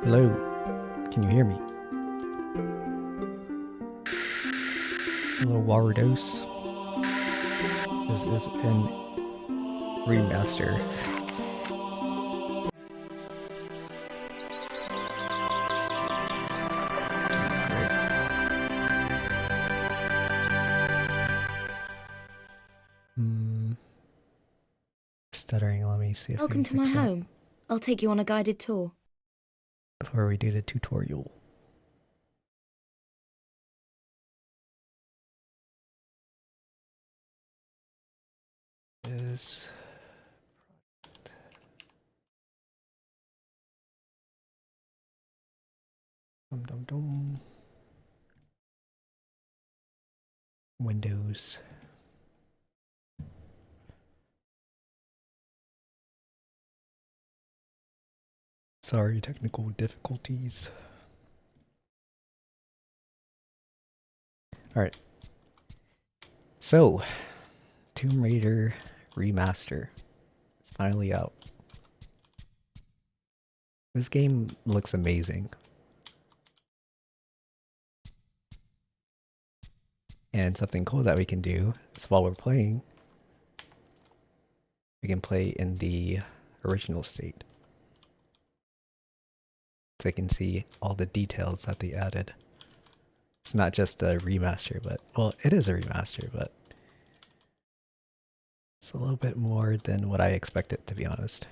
Hello, can you hear me? Hello, Wardos. This is an remaster. Right. Stuttering, let me see if we Welcome can to my fix that home. I'll take you on a guided tour. before we do the tutorial. Is dum dum dum. Windows. Sorry, technical difficulties. Alright. So, Tomb Raider Remaster. It's finally out. This game looks amazing. And something cool that we can do is while we're playing, we can play in the original state. So you can see all the details that they added. It's not just a remaster, but, well, it is a remaster, but it's a little bit more than what I expected, to be honest.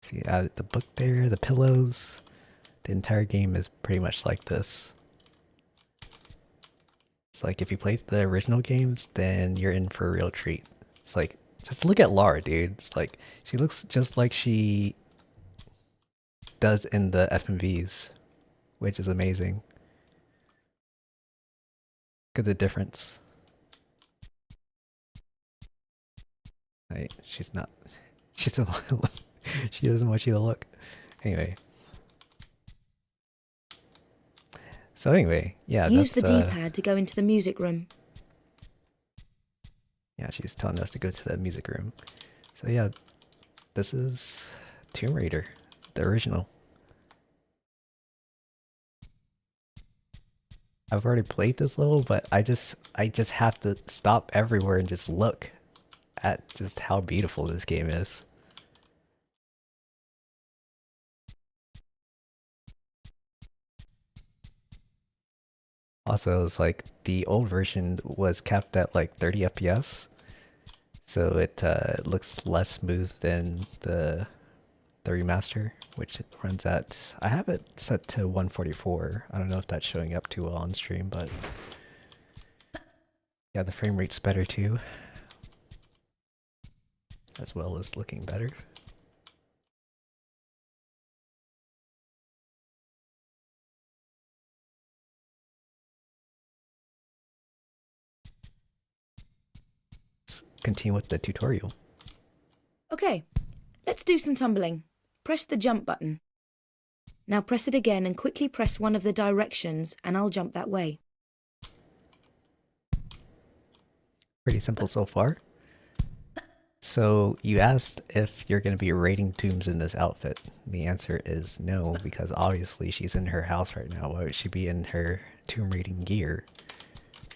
See, added the book there, the pillows. The entire game is pretty much like this. It's like if you played the original games, then you're in for a real treat. It's like, just look at Lara, dude. It's like, she looks just like she does in the FMVs, which is amazing. Look at the difference. Right? She's not. She doesn't. She doesn't want you to look. Anyway. So anyway, yeah, Use that's the D-pad to go into the music room. yeah, she's telling us to go to the music room. So yeah, this is Tomb Raider, the original. I've already played this level, but I just have to stop everywhere and just look at just how beautiful this game is. Also, it's like the old version was kept at like 30 FPS, so it looks less smooth than the remaster, which it runs at. I have it set to 144. I don't know if that's showing up too well on stream, but yeah, the frame rate's better too, as well as looking better. Let's continue with the tutorial. Okay, let's do some tumbling. Press the jump button. Now press it again and quickly press one of the directions and I'll jump that way. Pretty simple so far. So you asked if you're going to be raiding tombs in this outfit. The answer is no, because obviously she's in her house right now. Why would she be in her tomb raiding gear?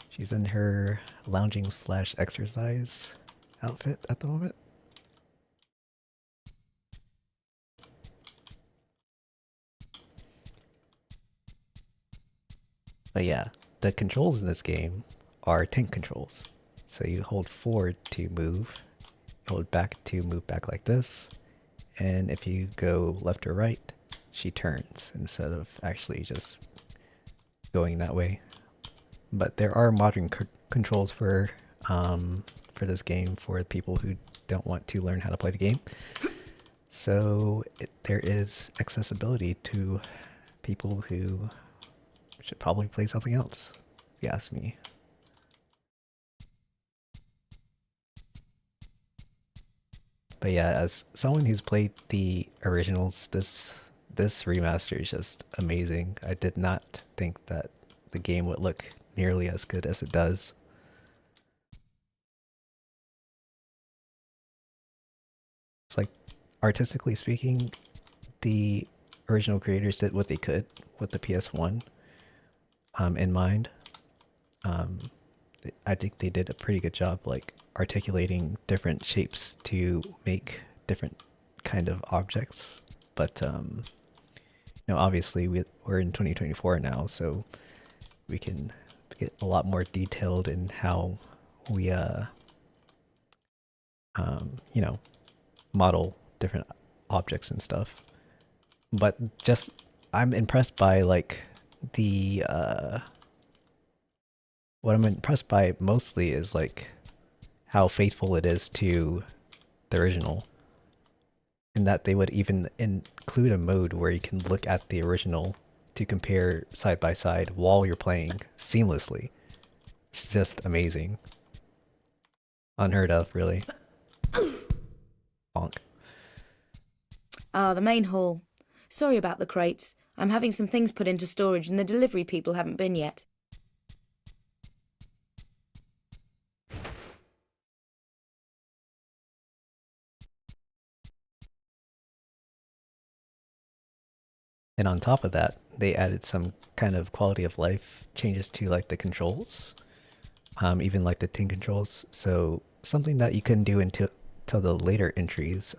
She's in her lounging slash exercise outfit at the moment. But yeah, the controls in this game are tank controls. So you hold forward to move, hold back to move back like this, and if you go left or right, she turns instead of actually just going that way. But there are modern controls for this game for people who don't want to learn how to play the game. So there is accessibility to people who should probably play something else, if you ask me. But yeah, as someone who's played the originals, this remaster is just amazing. I did not think that the game would look nearly as good as it does. artistically speaking, the original creators did what they could with the PS1 in mind. Um, I think they did a pretty good job, like articulating different shapes to make different kind of objects. But obviously we're in 2024 now, so we can get a lot more detailed in how we you know, model different objects and stuff. But just I'm impressed by like the what I'm impressed by mostly is like how faithful it is to the original, in that they would even include a mode where you can look at the original to compare side by side while you're playing seamlessly. It's just amazing. Unheard of, really. Bonk. Ah, the main hall. Sorry about the crates. I'm having some things put into storage and the delivery people haven't been yet. And on top of that, they added some kind of quality of life changes to like the controls, even like the tin controls. So something that you couldn't do until the later entries,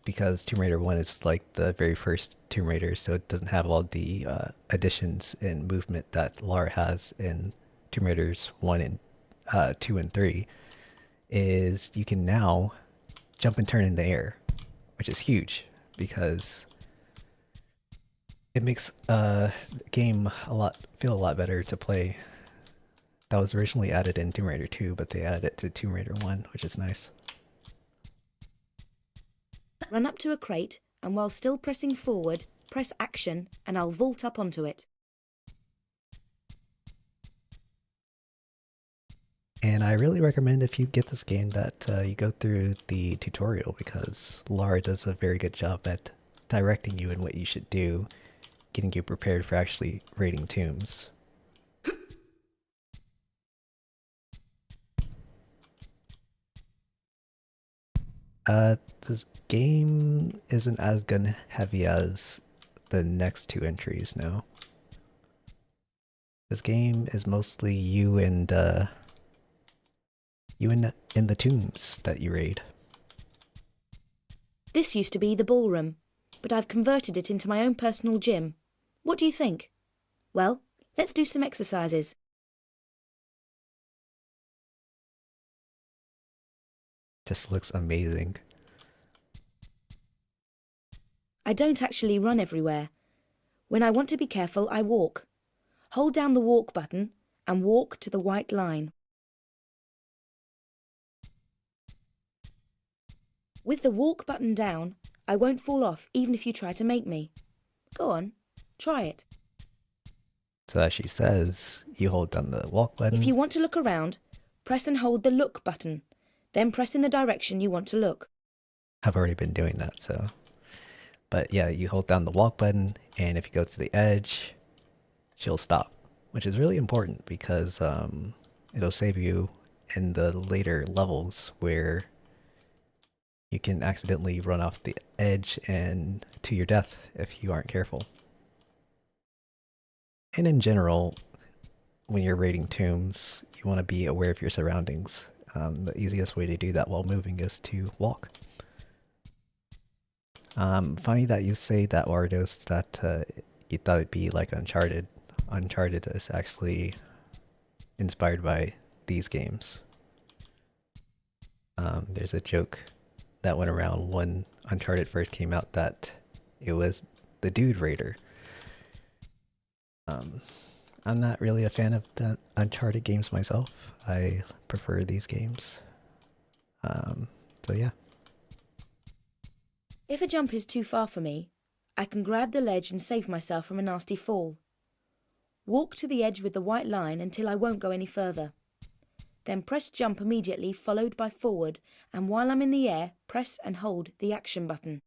because Tomb Raider 1 is like the very first Tomb Raider, so it doesn't have all the additions and movement that Lara has in Tomb Raiders 1 and 2 and 3, is you can now jump and turn in the air, which is huge because it makes the game feel a lot better to play. That was originally added in Tomb Raider 2, but they added it to Tomb Raider 1, which is nice. Run up to a crate and while still pressing forward, press action and I'll vault up onto it. And I really recommend, if you get this game, that you go through the tutorial, because Lara does a very good job at directing you in what you should do, getting you prepared for actually raiding tombs. This game isn't as gun heavy as the next two entries, no. This game is mostly you and in the tombs that you raid. This used to be the ballroom, but I've converted it into my own personal gym. What do you think? Well, let's do some exercises. This looks amazing. I don't actually run everywhere. When I want to be careful, I walk. Hold down the walk button and walk to the white line. With the walk button down, I won't fall off even if you try to make me. Go on, try it. So as she says, you hold down the walk button. If you want to look around, press and hold the look button. Then press in the direction you want to look. I've already been doing that, so. But yeah, you hold down the walk button, and if you go to the edge, she'll stop, which is really important because it'll save you in the later levels where you can accidentally run off the edge and to your death if you aren't careful. And in general, when you're raiding tombs, you want to be aware of your surroundings. The easiest way to do that while moving is to walk. Funny that you say that, Wardos, that you thought it'd be like Uncharted. Uncharted is actually inspired by these games. There's a joke that went around when Uncharted first came out that it was the Dude Raider. I'm not really a fan of the Uncharted games myself. I prefer these games. So yeah. If a jump is too far for me, I can grab the ledge and save myself from a nasty fall. Walk to the edge with the white line until I won't go any further. Then press jump immediately, followed by forward, and while I'm in the air, press and hold the action button.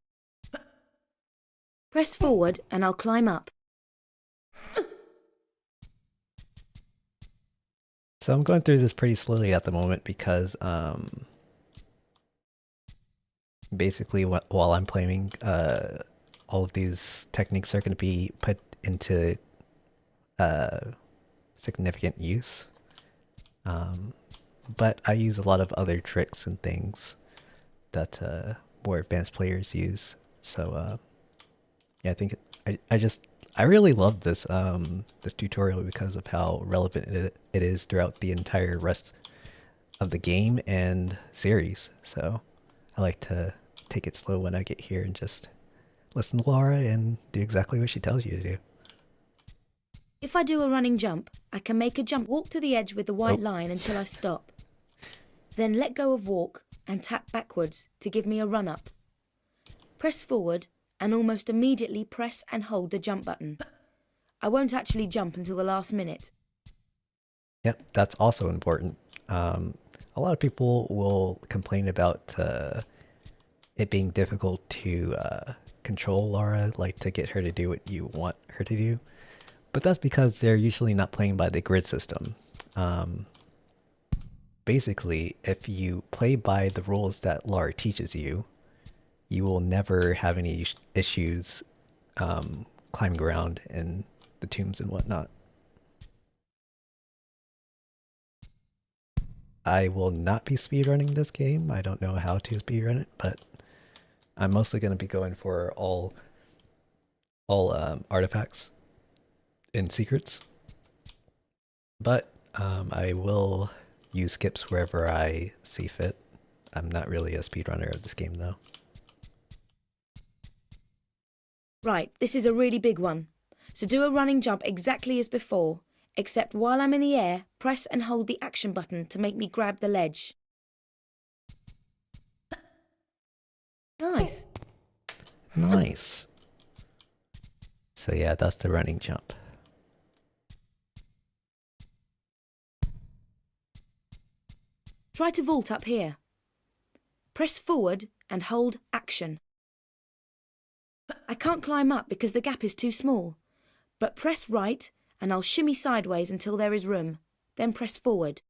Press forward and I'll climb up. So I'm going through this pretty slowly at the moment because Basically, while I'm playing, all of these techniques are going to be put into uh, significant use. Um, but I use a lot of other tricks and things that more advanced players use. So yeah, I think I really love this tutorial because of how relevant it is throughout the entire rest of the game and series. So I like to take it slow when I get here and just listen to Lara and do exactly what she tells you to do. If I do a running jump, I can make a jump walk to the edge with the white line until I stop. Then let go of walk and tap backwards to give me a run up. Press forward and almost immediately press and hold the jump button. I won't actually jump until the last minute. Yep, that's also important. A lot of people will complain about it being difficult to control Lara, like to get her to do what you want her to do. But that's because they're usually not playing by the grid system. Um, Basically, if you play by the rules that Lara teaches you, you will never have any issues climbing around in the tombs and whatnot. I will not be speedrunning this game. I don't know how to speedrun it, but I'm mostly going to be going for all artifacts and secrets. But I will use skips wherever I see fit. I'm not really a speedrunner of this game, though. Right, this is a really big one. So do a running jump exactly as before, except while I'm in the air, press and hold the action button to make me grab the ledge. Nice. Nice. So yeah, that's the running jump. Try to vault up here. Press forward and hold action. I can't climb up because the gap is too small, but press right and I'll shimmy sideways until there is room, then press forward.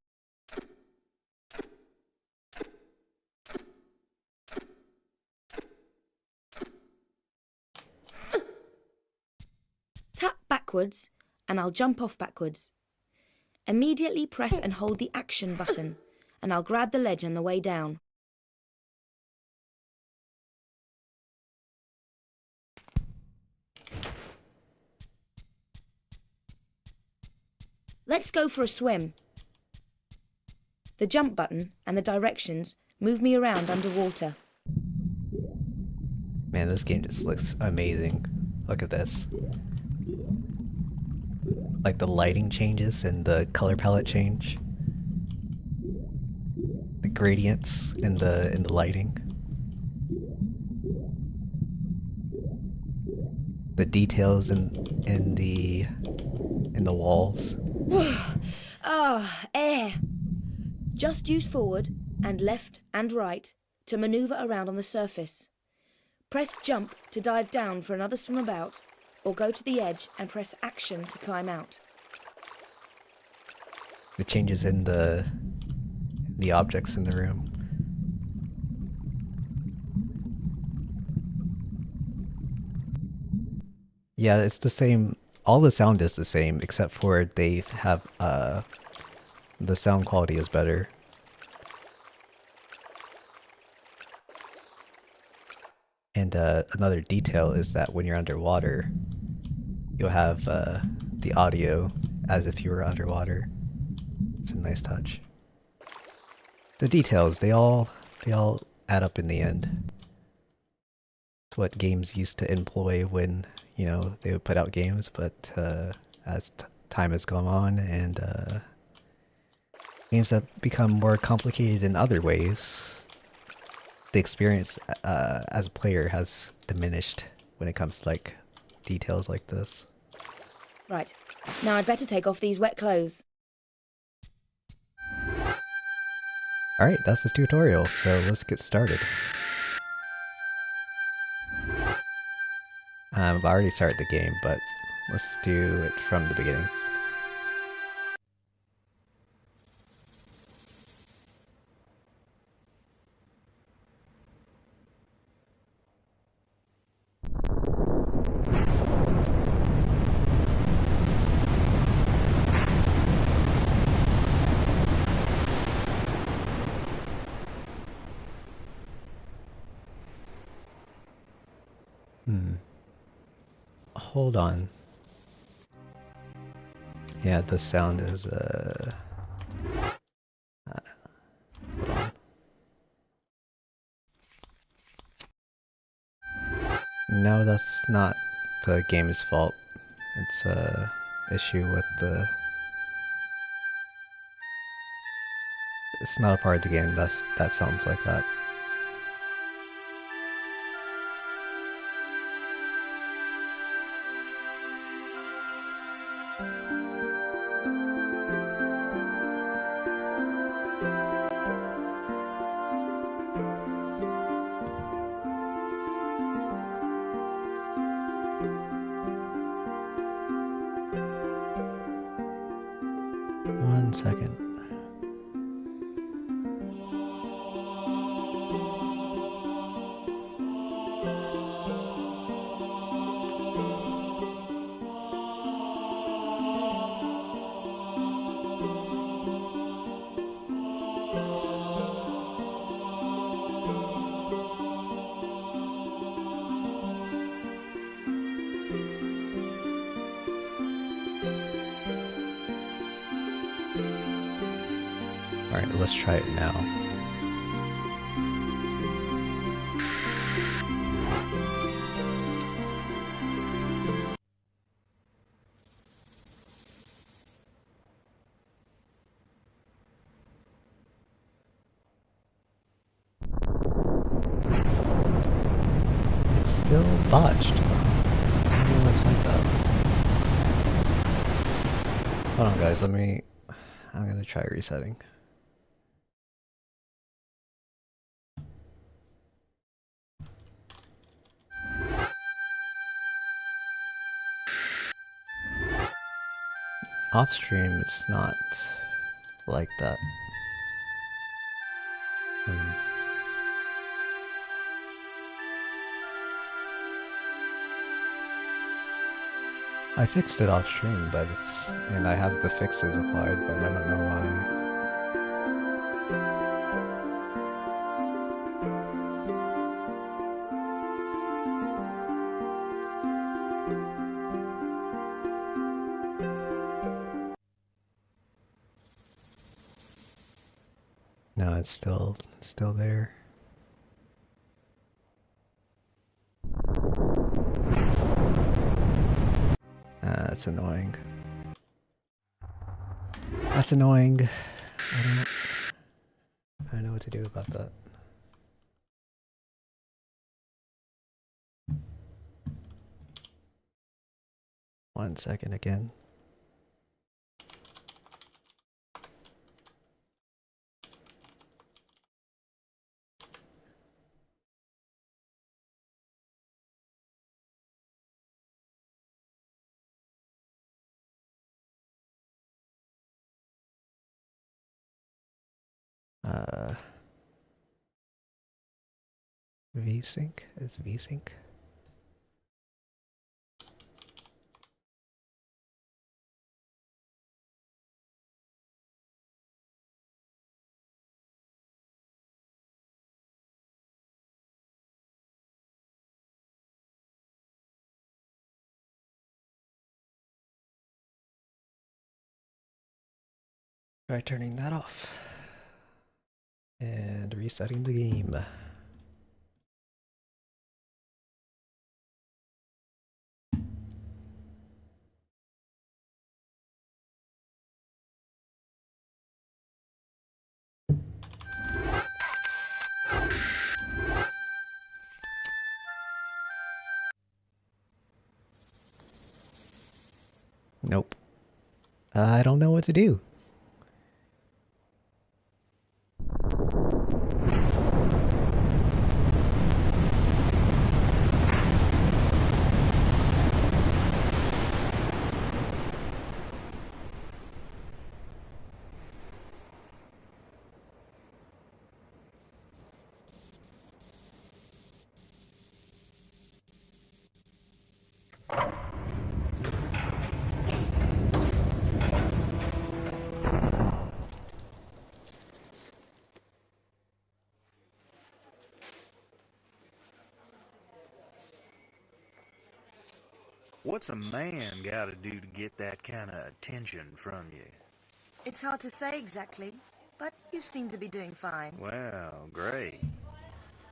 Tap backwards and I'll jump off backwards. Immediately press and hold the action button and I'll grab the ledge on the way down. Let's go for a swim. The jump button and the directions move me around underwater. Man, this game just looks amazing. Look at this. Like the lighting changes and the color palette change. The gradients in the lighting. The details in the walls. Air. Just use forward and left and right to manoeuvre around on the surface. Press jump to dive down for another swim about, or go to the edge and press action to climb out. The changes in the objects in the room. Yeah, it's the same. All the sound is the same, except for they have the sound quality is better. And another detail is that when you're underwater, you'll have the audio as if you were underwater. It's a nice touch. The details, they all add up in the end. It's what games used to employ when, you know, they would put out games, but as time has gone on and games have become more complicated in other ways, the experience as a player has diminished when it comes to like details like this. Right, now I'd better take off these wet clothes. Alright, that's the tutorial, so let's get started. I've already started the game, but let's do it from the beginning. hold on. Yeah, the sound is hold on. No, that's not the game's fault. It's a issue with the... It's not a part of the game that sounds like that. One second. Alright, let's try it now. It's still botched. I don't know what's like that. Hold on guys, I'm gonna try resetting. Off stream, it's not like that. I fixed it off stream, but and I have the fixes applied, but I don't know why. No, it's still there. That's annoying. That's annoying. I don't know what to do about that. One second again. VSync? Is VSync? Try turning that off. And resetting the game. Nope. I don't know what to do. What's a man gotta do to get that kind of attention from you? It's hard to say exactly, but you seem to be doing fine. Well, great.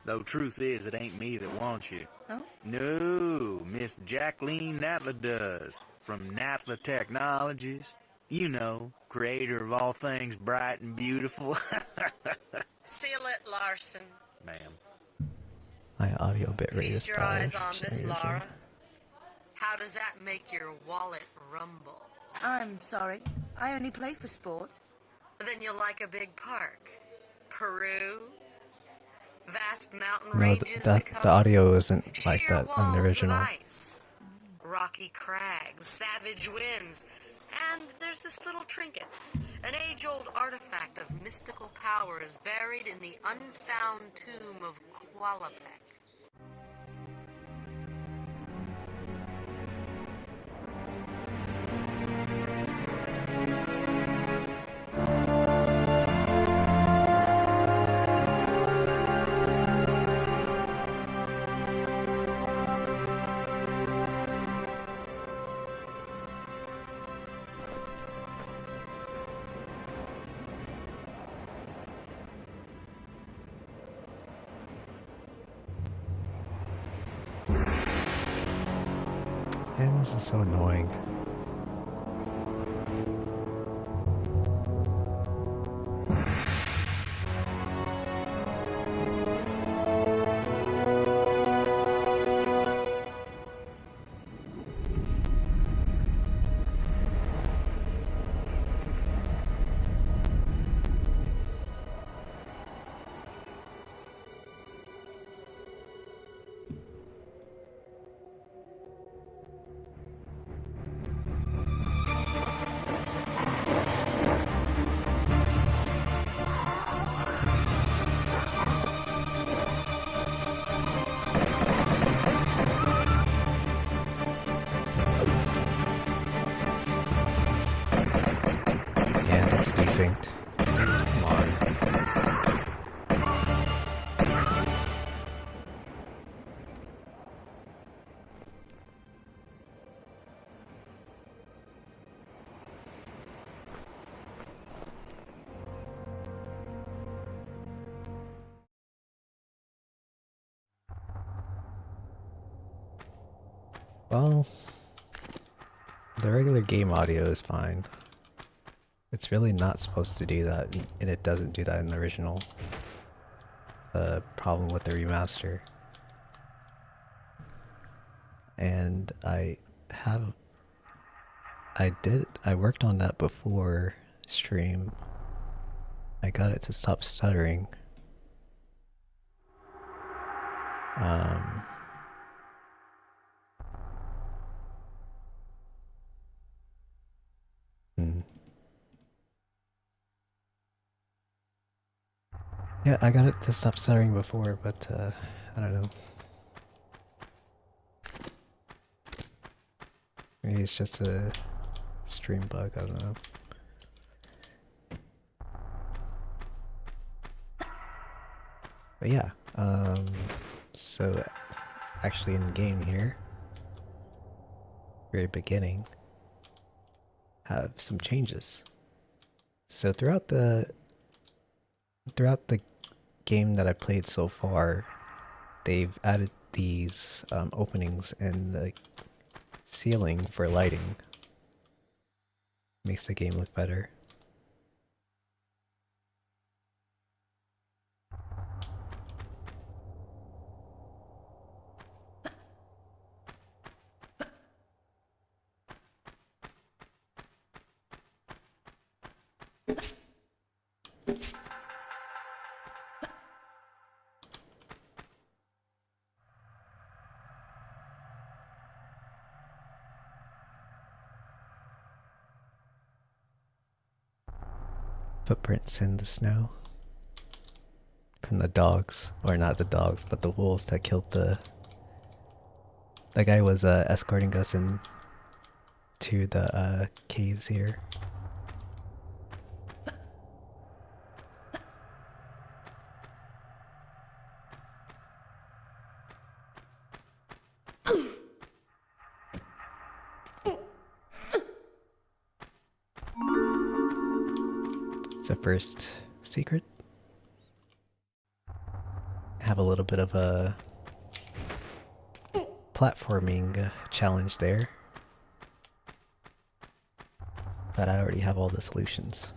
Though truth is, it ain't me that wants you. Oh? No, Miss Jacqueline Natla does. From Natla Technologies. You know, creator of all things bright and beautiful. Seal it, Larson. Ma'am. My audio bit rate is Feast your powered eyes on for some this, reason. Lara. How does that make your wallet rumble? I'm sorry. I only play for sport. Then you'll like a big park. Peru. Vast mountain No, ranges to the cover. audio isn't like Sheer that on the walls original. of ice. Rocky crags, savage winds. And there's this little trinket. An age-old artifact of mystical powers buried in the unfound tomb of Qualapec. Man, this is so annoying. And it's desynced. Come on. Well, the regular game audio is fine. It's really not supposed to do that, and it doesn't do that in the original. The problem with the remaster. And I worked on that before stream. I got it to stop stuttering. Yeah, I got it to stop stuttering before, but I don't know. Maybe it's just a stream bug, I don't know. But yeah, so actually in game here, very beginning, have some changes. So throughout the game that I played so far, they've added these openings in the ceiling for lighting. Makes the game look better. Footprints in the snow. From the dogs. Or not the dogs, but the wolves that killed the... That guy was escorting us in to the caves here. It's the first secret. Have a little bit of a platforming challenge there. But I already have all the solutions.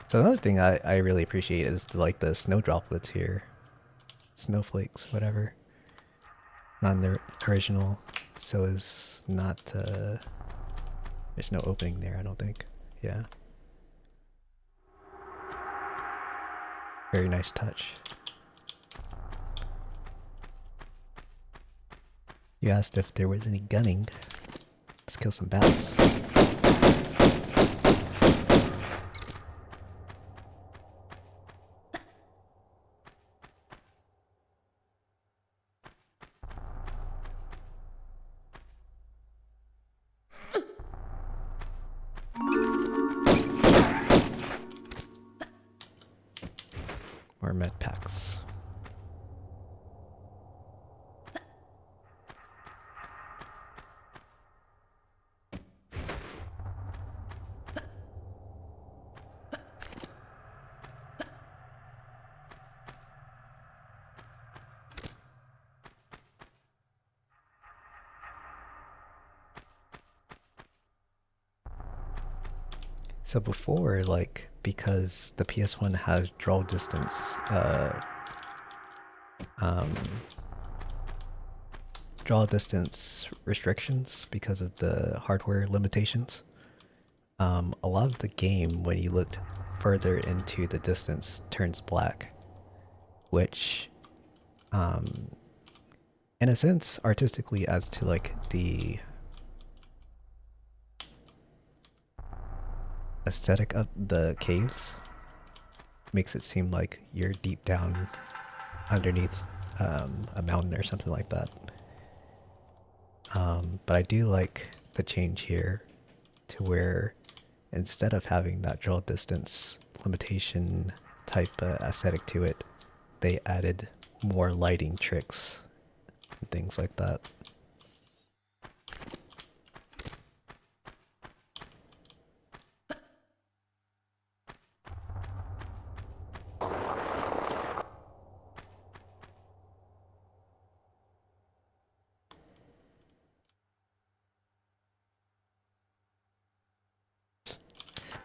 So another thing I really appreciate is the snow droplets here. Snowflakes, whatever. Not in the original, so is not, there's no opening there, I don't think. Yeah. Very nice touch. You asked if there was any gunning. Let's kill some bats. More med packs. So before, like, because the PS1 has draw distance, draw distance restrictions because of the hardware limitations, a lot of the game, when you looked further into the distance, turns black, which, in a sense, artistically adds to, like, the aesthetic of the caves. Makes it seem like you're deep down underneath a mountain or something like that. But I do like the change here to where instead of having that draw distance limitation type aesthetic to it, they added more lighting tricks and things like that.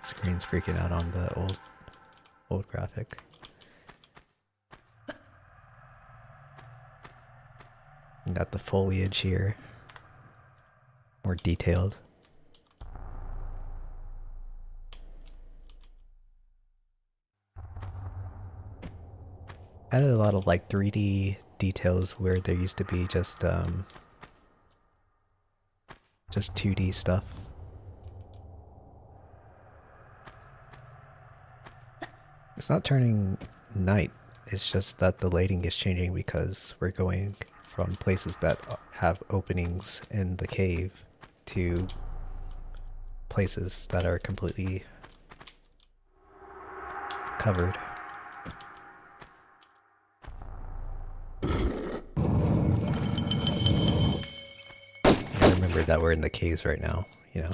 Screen's freaking out on the old graphic. You got the foliage here, more detailed. Added a lot of like 3D details where there used to be just 2D stuff. It's not turning night, it's just that the lighting is changing because we're going from places that have openings in the cave to places that are completely covered. I remember that we're in the caves right now, you know.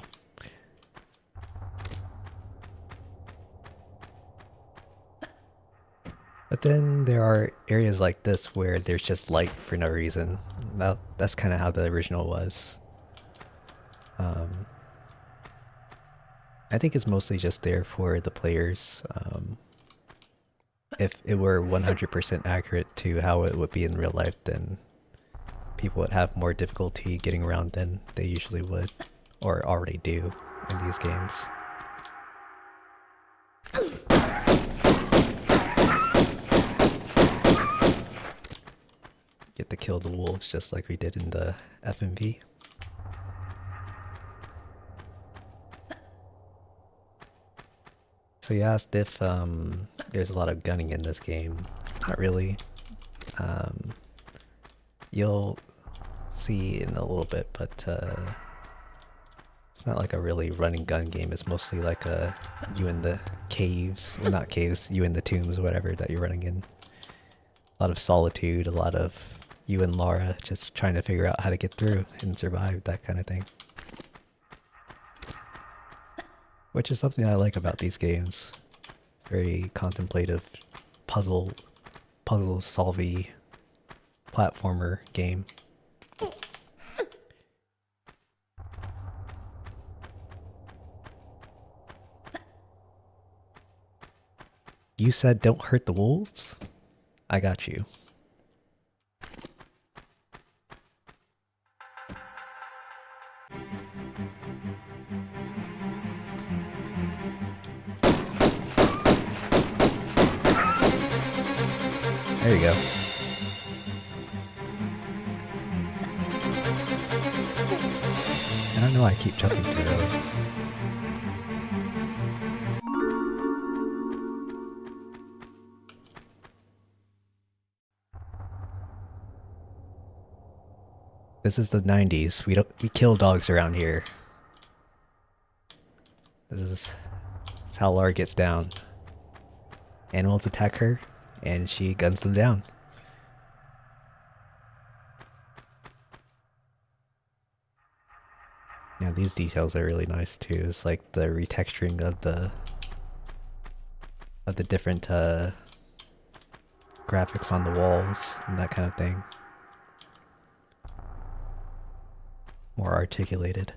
But then there are areas like this where there's just light for no reason. That's kind of how the original was. I think it's mostly just there for the players. If it were 100% accurate to how it would be in real life, then people would have more difficulty getting around than they usually would, or already do in these games. Get to kill the wolves just like we did in the FMV. So you asked if there's a lot of gunning in this game. Not really. You'll see in a little bit, but it's not like a really running gun game. It's mostly like you in the caves, well not caves, you in the tombs, whatever that you're running in. A lot of solitude, a lot of you and Lara just trying to figure out how to get through and survive, that kind of thing. which is something I like about these games. Very contemplative, puzzle solvey platformer game. You said don't hurt the wolves? I got you. There you go. I don't know why I keep jumping too early. This is the 90s. We kill dogs around here. This is how Lara gets down. Animals attack her, and she guns them down. Yeah, these details are really nice too. It's like the retexturing of the different graphics on the walls and that kind of thing. More articulated.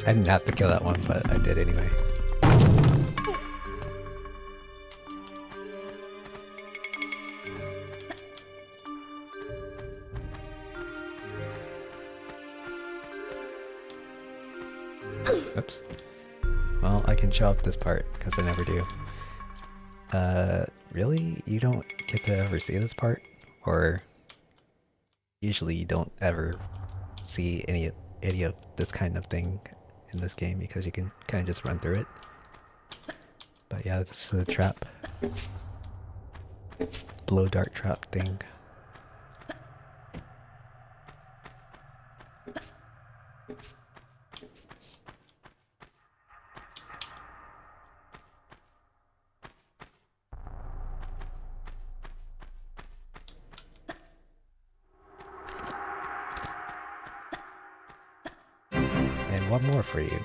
I didn't have to kill that one, but I did anyway. Oops. Well, I can show off this part, because I never do. Really? You don't get to ever see this part? Or usually you don't ever see any of this kind of thing in this game because you can kind of just run through it. But yeah, this is a trap. Blow dart trap thing. And one more for you.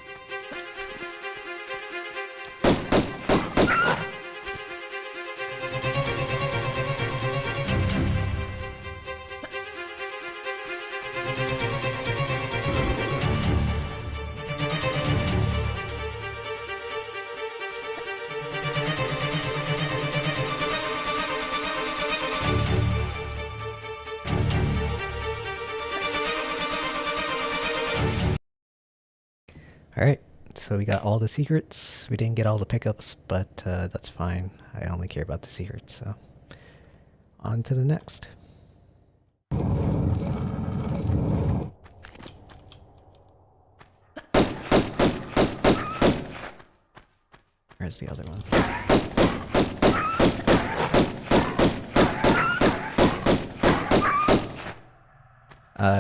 Alright, so we got all the secrets. We didn't get all the pickups, but that's fine. I only care about the secrets, so... On to the next. Where's the other one?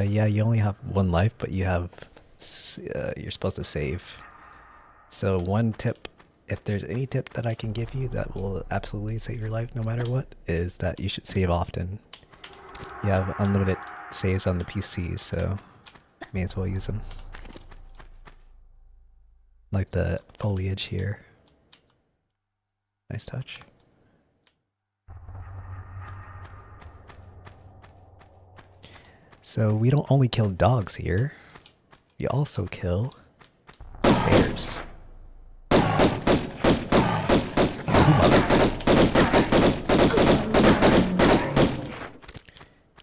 Yeah, you only have one life, but you have... you're supposed to save. So one tip, if there's any tip that I can give you that will absolutely save your life no matter what, is that you should save often. You have unlimited saves on the PC, so may as well use them. Like the foliage here. Nice touch. So we don't only kill dogs here. We also kill bears.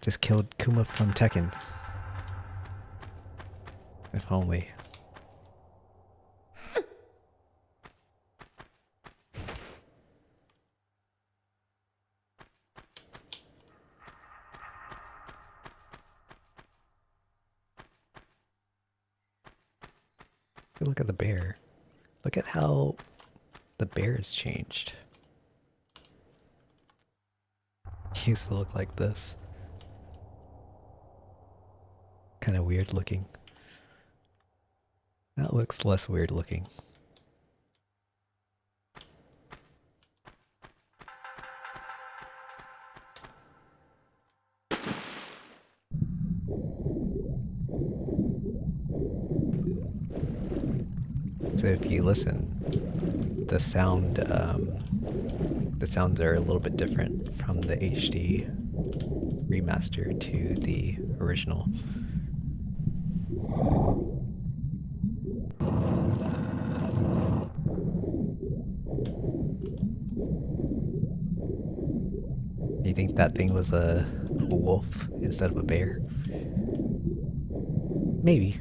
Just killed Kuma from Tekken. If only. we look at the bear, look at how the bear has changed. He used to look like this. Kind of weird looking. That looks less weird looking. So if you listen, the sounds are a little bit different from the HD remaster to the original. Do you think that thing was a wolf instead of a bear? Maybe.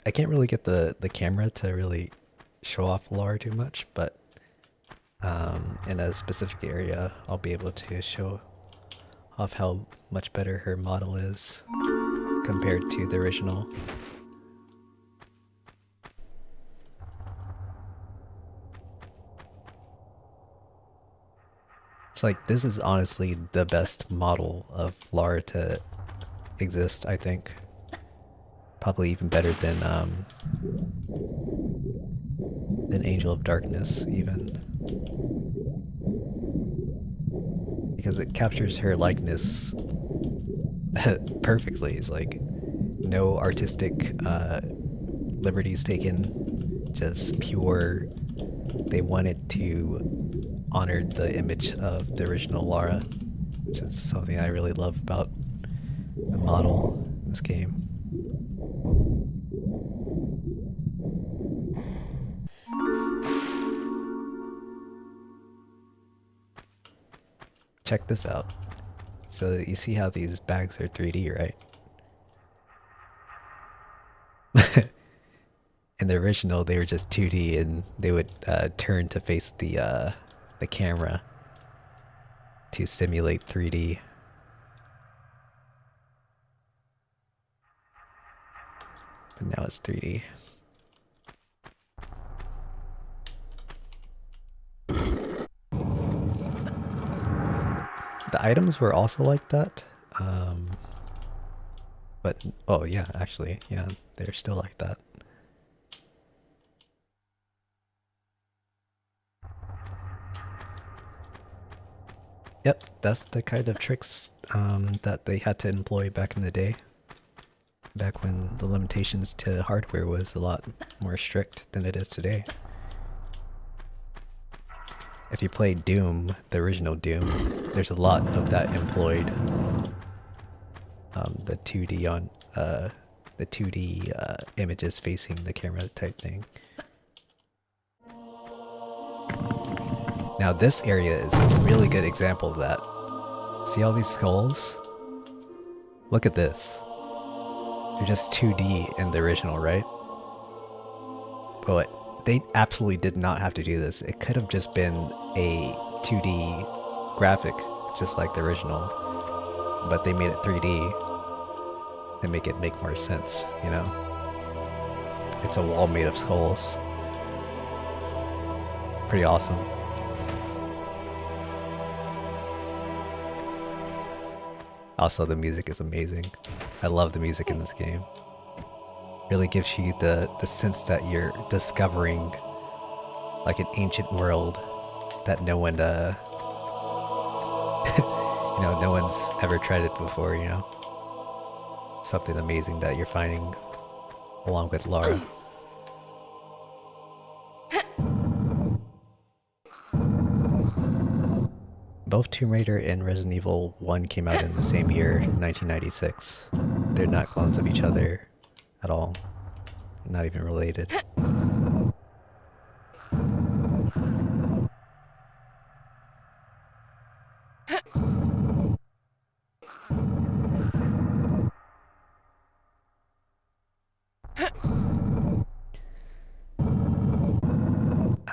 I can't really get the camera to really show off Lara too much, but in a specific area, I'll be able to show off how much better her model is compared to the original. It's like, this is honestly the best model of Lara to exist, I think. Probably even better than Angel of Darkness, even. Because it captures her likeness perfectly. It's like no artistic liberties taken, just pure. They wanted to honor the image of the original Lara, which is something I really love about the model in this game. Check this out. So you see how these bags are 3D, right? In the original, they were just 2D, and they would turn to face the camera to simulate 3D. But now it's 3D. The items were also like that. But, oh yeah, actually, yeah, they're still like that. Yep, that's the kind of tricks that they had to employ back in the day. Back when the limitations to hardware was a lot more strict than it is today. If you play Doom, the original Doom, there's a lot of that employed. The 2D on the 2D images facing the camera type thing. Now this area is a really good example of that. See all these skulls? Look at this. They're just 2D in the original, right? But they absolutely did not have to do this. It could have just been a 2D graphic, just like the original. But they made it 3D. They make it make more sense, you know? It's a wall made of skulls. Pretty awesome. Also, the music is amazing. I love the music in this game. Really gives you the sense that you're discovering like an ancient world that no one, you know, no one's ever tried it before, you know? Something amazing that you're finding along with Lara. Both Tomb Raider and Resident Evil 1 came out in the same year, 1996. They're not clones of each other at all. Not even related.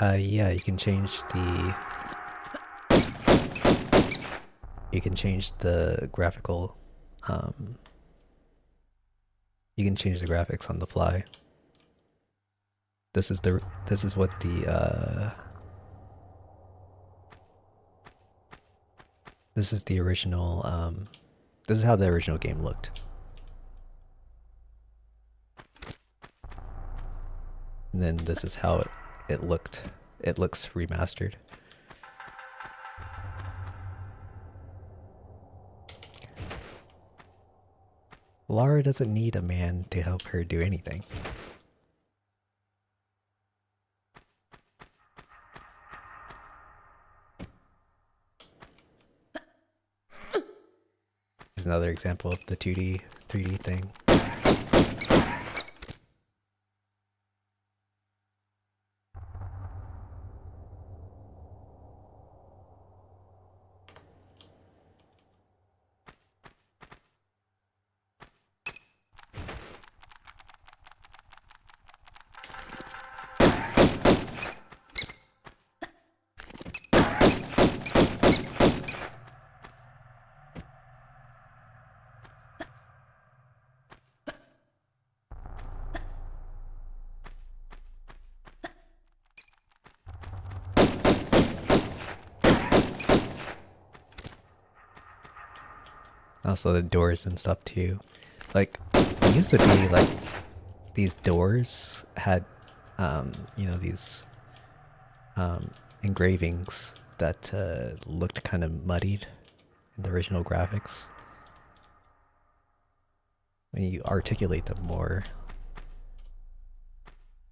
Yeah, you can change the graphical, you can change the graphics on the fly. This is what this is the original, this is how the original game looked. And then this is how it looked. It looks remastered. Lara doesn't need a man to help her do anything. Here's another example of the 2D, 3D thing. Also the doors and stuff too. Like, it used to be like these doors had, you know, these engravings that looked kind of muddied in the original graphics. When you articulate them more,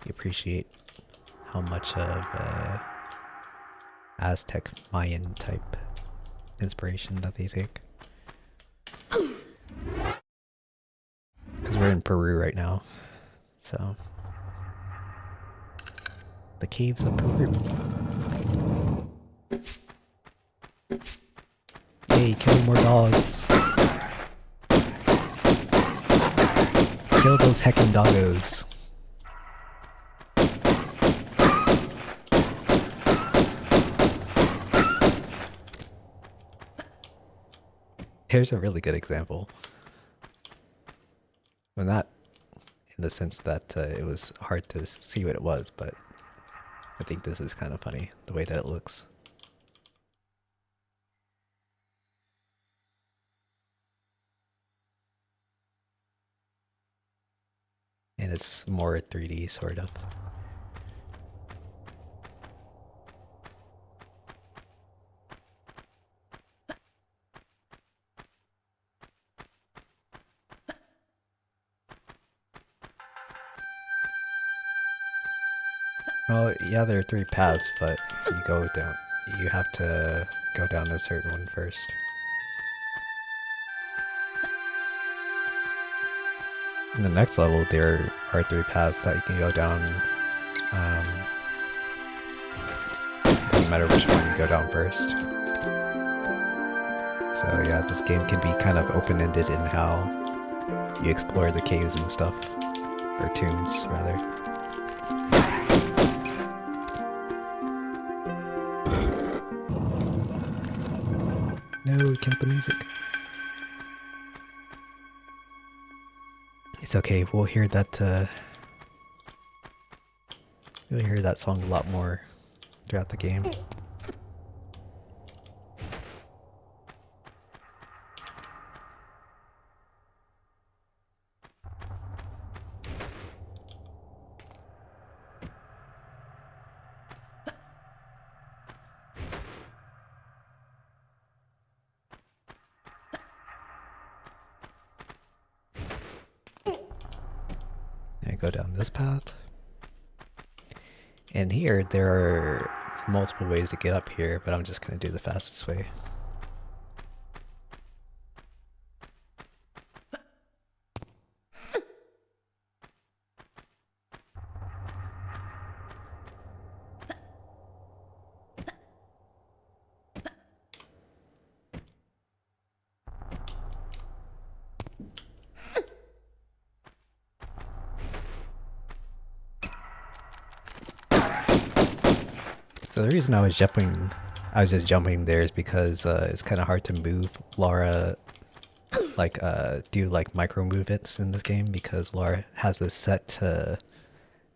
you appreciate how much of Aztec Mayan type inspiration that they take. Because we're in Peru right now, so the caves of Peru. Hey, killing more dogs. Kill those heckin' doggos. Here's a really good example. Well, not in the sense that it was hard to see what it was, but I think this is kind of funny, the way that it looks. And it's more 3D, sort of. Well, yeah, there are 3 paths, but you have to go down a certain one first. In the next level, there are 3 paths that you can go down. Doesn't matter which one you go down first. So yeah, this game can be kind of open-ended in how you explore the caves and stuff. Or tombs, rather. No, count the music. It's okay, we'll hear that song a lot more throughout the game. I go down this path. And here, there are multiple ways to get up here, but I'm just gonna do the fastest way. So the reason I was just jumping there is because it's kind of hard to move Lara, like do like micro movements in this game because Lara has a set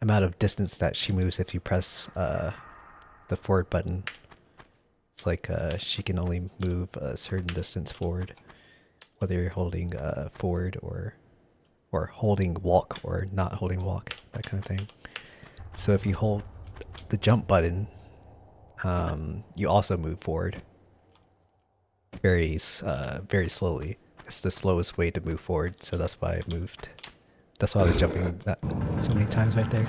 amount of distance that she moves if you press the forward button. It's like she can only move a certain distance forward, whether you're holding forward or holding walk or not holding walk, that kind of thing. So if you hold the jump button, you also move forward very slowly. It's the slowest way to move forward, so that's why I moved. That's why I was jumping that so many times right there.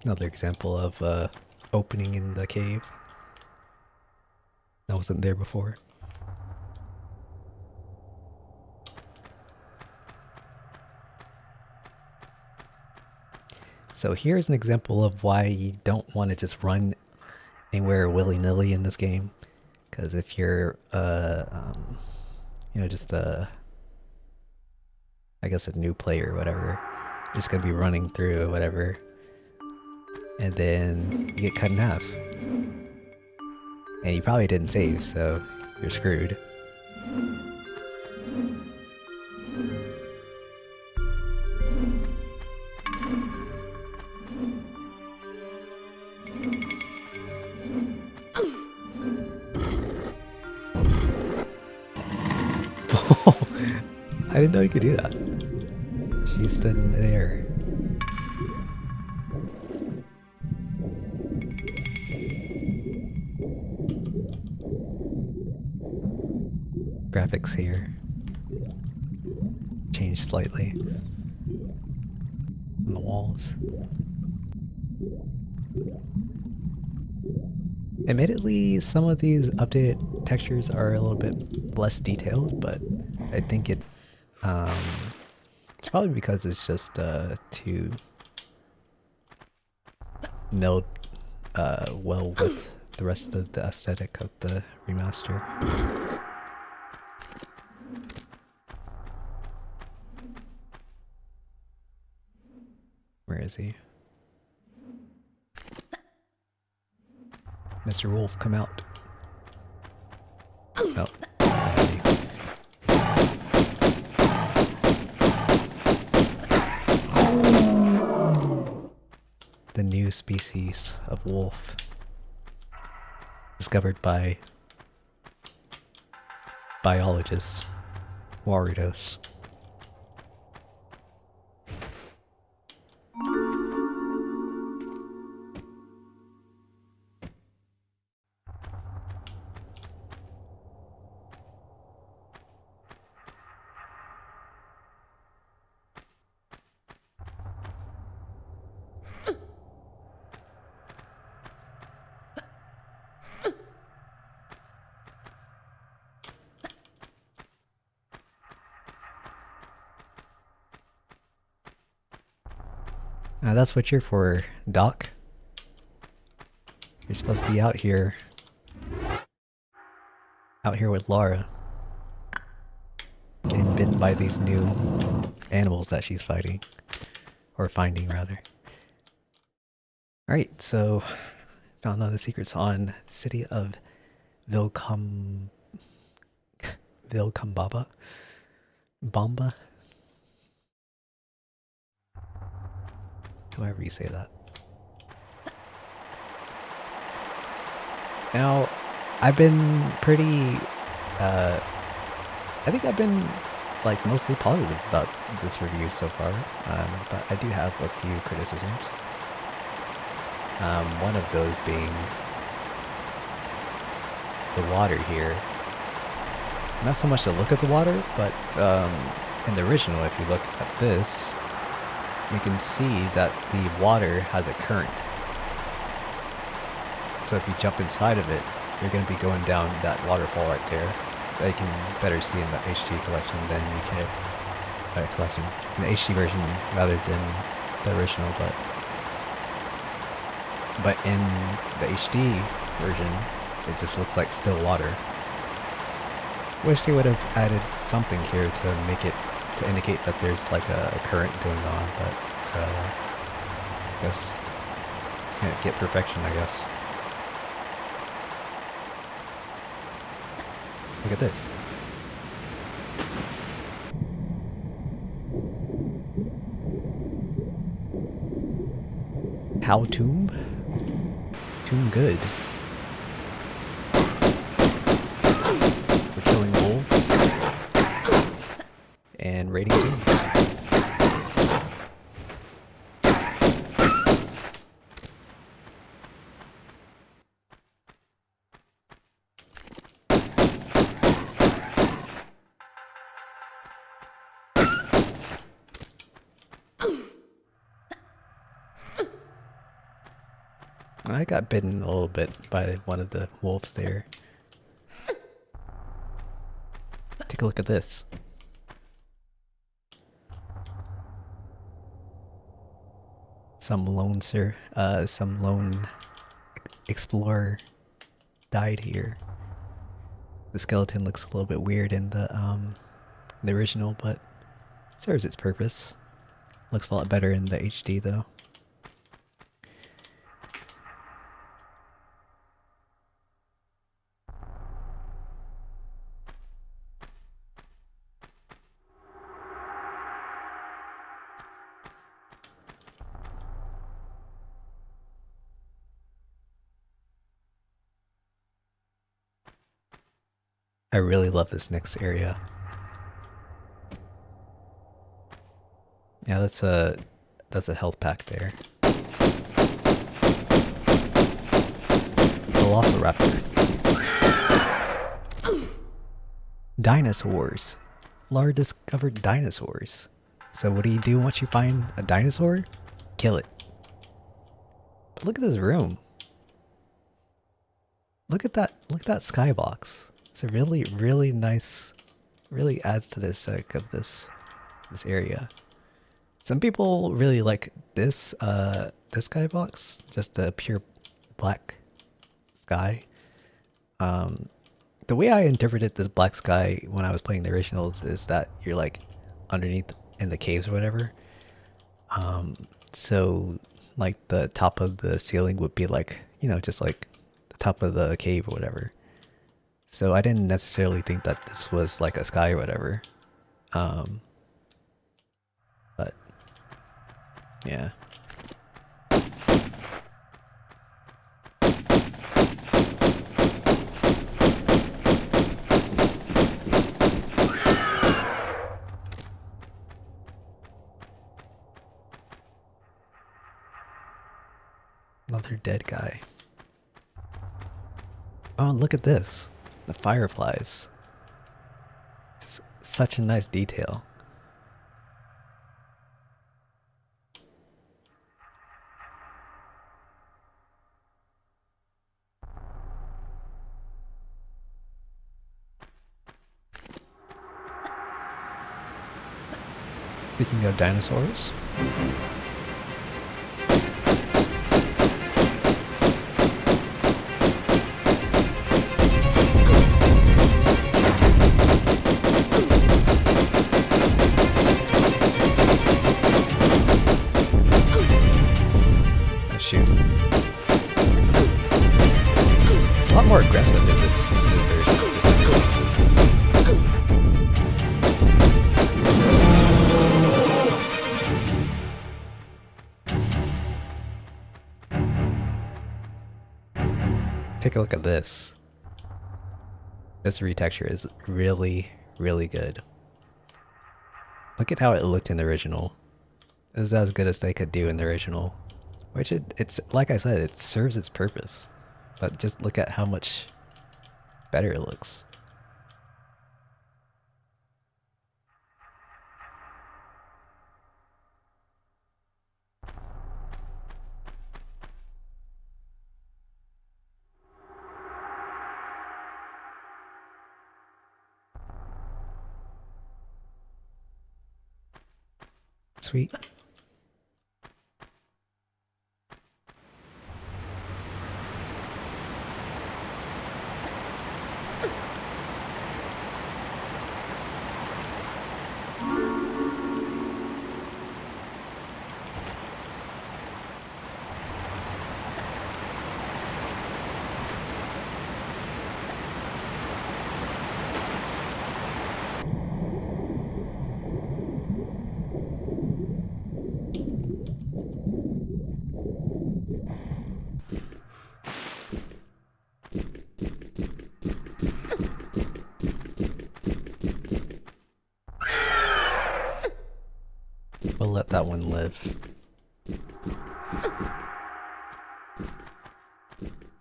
Another example of opening in the cave. That wasn't there before. So here's an example of why you don't want to just run anywhere willy-nilly in this game. Because if you're, just I guess a new player or whatever, you're just gonna be running through whatever, and then you get cut in half. And you probably didn't save, so you're screwed. I didn't know you could do that. She stood in midair. Graphics here changed slightly on the walls. Admittedly, some of these updated textures are a little bit less detailed, but I think it's probably because it's just to meld well with the rest of the aesthetic of the remaster. Where is he? Mr. Wolf, come out. Oh. The new species of wolf discovered by biologist Warudos. That's what you're for, Doc. You're supposed to be out here with Lara, getting bitten by these new animals that she's fighting, or finding rather. Alright, so found all the secrets on City of Vilcabamba. Bomba? However you say that. Now, I've been pretty, I think I've been, like, mostly positive about this review so far, but I do have a few criticisms. One of those being the water here. Not so much the look of the water, but in the original, if you look at this, you can see that the water has a current. So if you jump inside of it, you're going to be going down that waterfall right there that you can better see in the HD collection than you can in the HD version rather than the original. But But in the HD version, it just looks like still water. Wish they would have added something here to make it, to indicate that there's like a current going on, but I guess can't get perfection, I guess. Look at this. How tomb? Tomb good. We're killing wolves and raiding tombs. I got bitten a little bit by one of the wolves there. Take a look at this. Some lone explorer died here. The skeleton looks a little bit weird in the original, but serves its purpose. Looks a lot better in the HD though. I really love this next area. Yeah, that's a health pack there. Velociraptor. Dinosaurs. Lara discovered dinosaurs. So what do you do once you find a dinosaur? Kill it. But look at this room. Look at that skybox. It's a really nice, really adds to the aesthetic of this area. Some people really like this skybox, just the pure black sky. The way I interpreted this black sky when I was playing the originals is that you're like underneath in the caves or whatever. So like the top of the ceiling would be like, you know, just like the top of the cave or whatever. So I didn't necessarily think that this was like a sky or whatever. But yeah. Another dead guy. Oh, look at this. The fireflies. It's such a nice detail. Speaking of dinosaurs. Oh shoot. It's a lot more aggressive in this version. Take a look at this. This retexture is really good. Look at how it looked in the original. It was as good as they could do in the original. Which it's like I said, it serves its purpose. But just look at how much better it looks. Sweet. let that one live.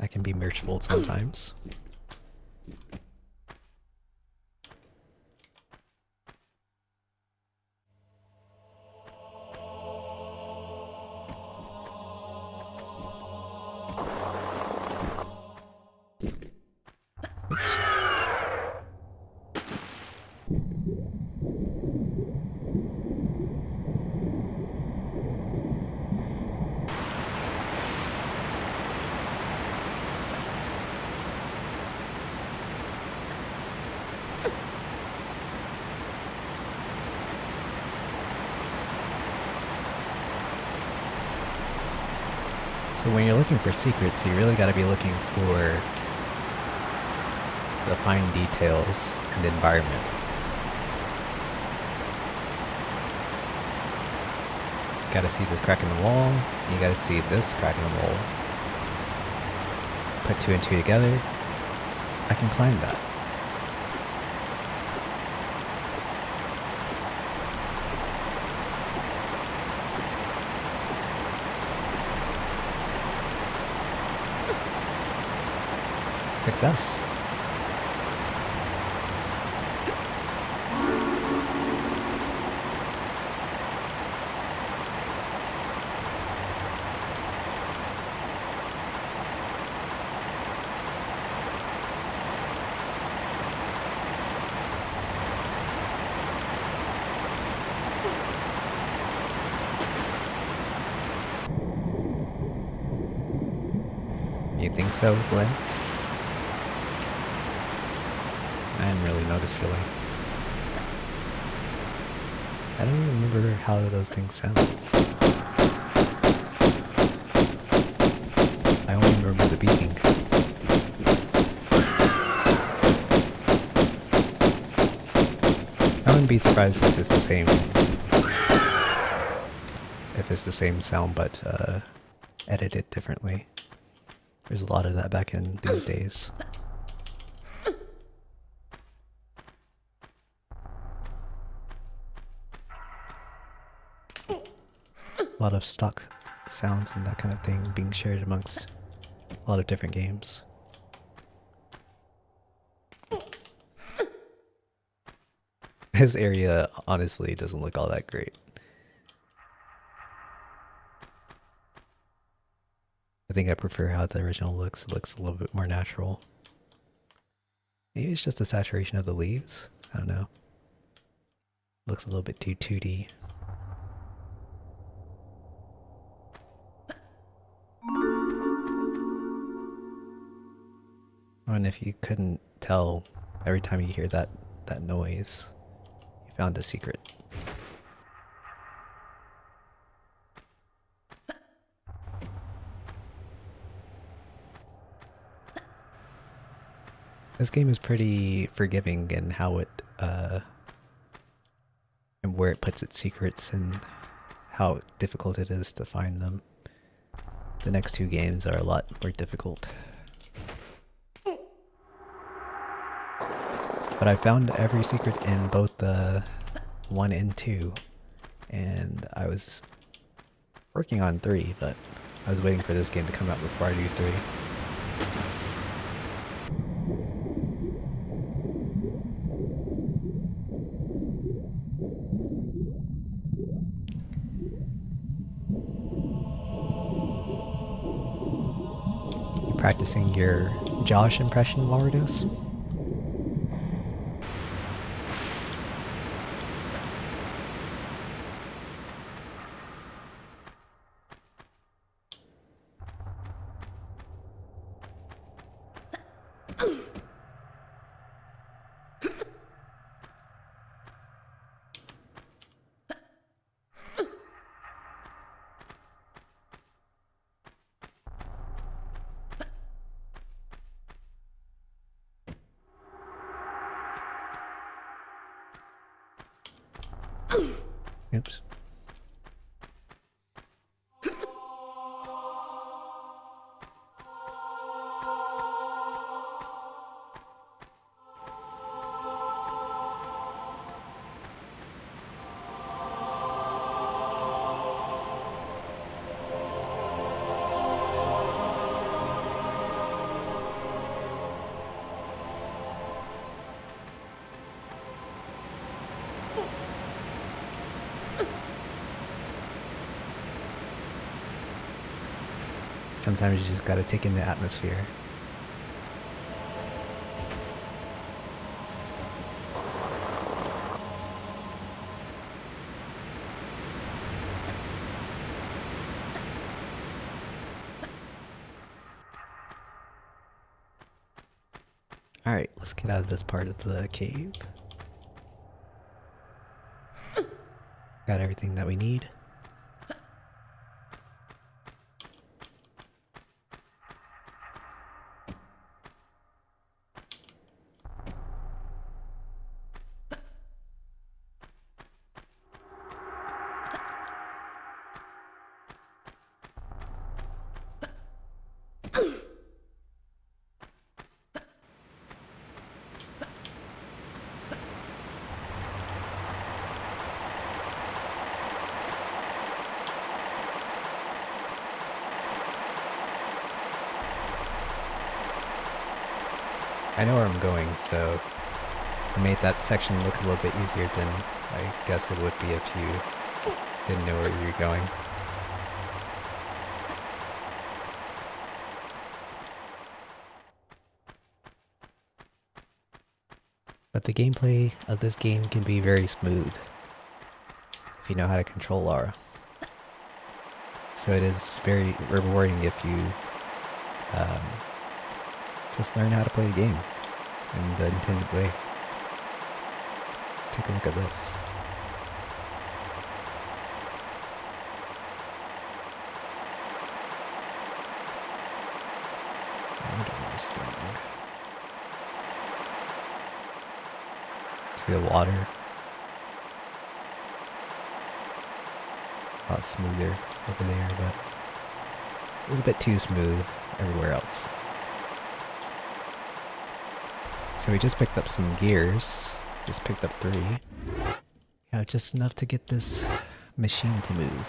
I can be merciful sometimes. Oops. So when you're looking for secrets, you really gotta be looking for the fine details in the environment. You gotta see this crack in the wall, you gotta see this crack in the wall. Put two and two together, I can climb that. Success. You think so, Glenn? I didn't really notice, really. I don't even remember how those things sound. I only remember the beeping. I wouldn't be surprised if it's the same. If it's the same sound, but edited differently. There's a lot of that back in these days. A lot of stock sounds and that kind of thing being shared amongst a lot of different games. This area honestly doesn't look all that great. I think I prefer how the original looks. It looks a little bit more natural. Maybe it's just the saturation of the leaves. I don't know. Looks a little bit too 2D. And if you couldn't tell, every time you hear that noise, you found a secret. This game is pretty forgiving in how it, and where it puts its secrets and how difficult it is to find them. The next two games are a lot more difficult. But I found every secret in both the 1 and 2, and I was working on 3, but I was waiting for this game to come out before I do 3. You practicing your Josh impression, Walrus? Oops. Sometimes you just gotta take in the atmosphere. Alright, let's get out of this part of the cave. Got everything that we need. I know where I'm going, so I made that section look a little bit easier than I guess it would be if you didn't know where you were going. But the gameplay of this game can be very smooth if you know how to control Lara. So it is very rewarding if you just learn how to play the game in the intended way. Let's take a look at this. See the water. A lot smoother over there, but a little bit too smooth everywhere else. So we just picked up some gears. Just picked up 3. Yeah, just enough to get this machine to move.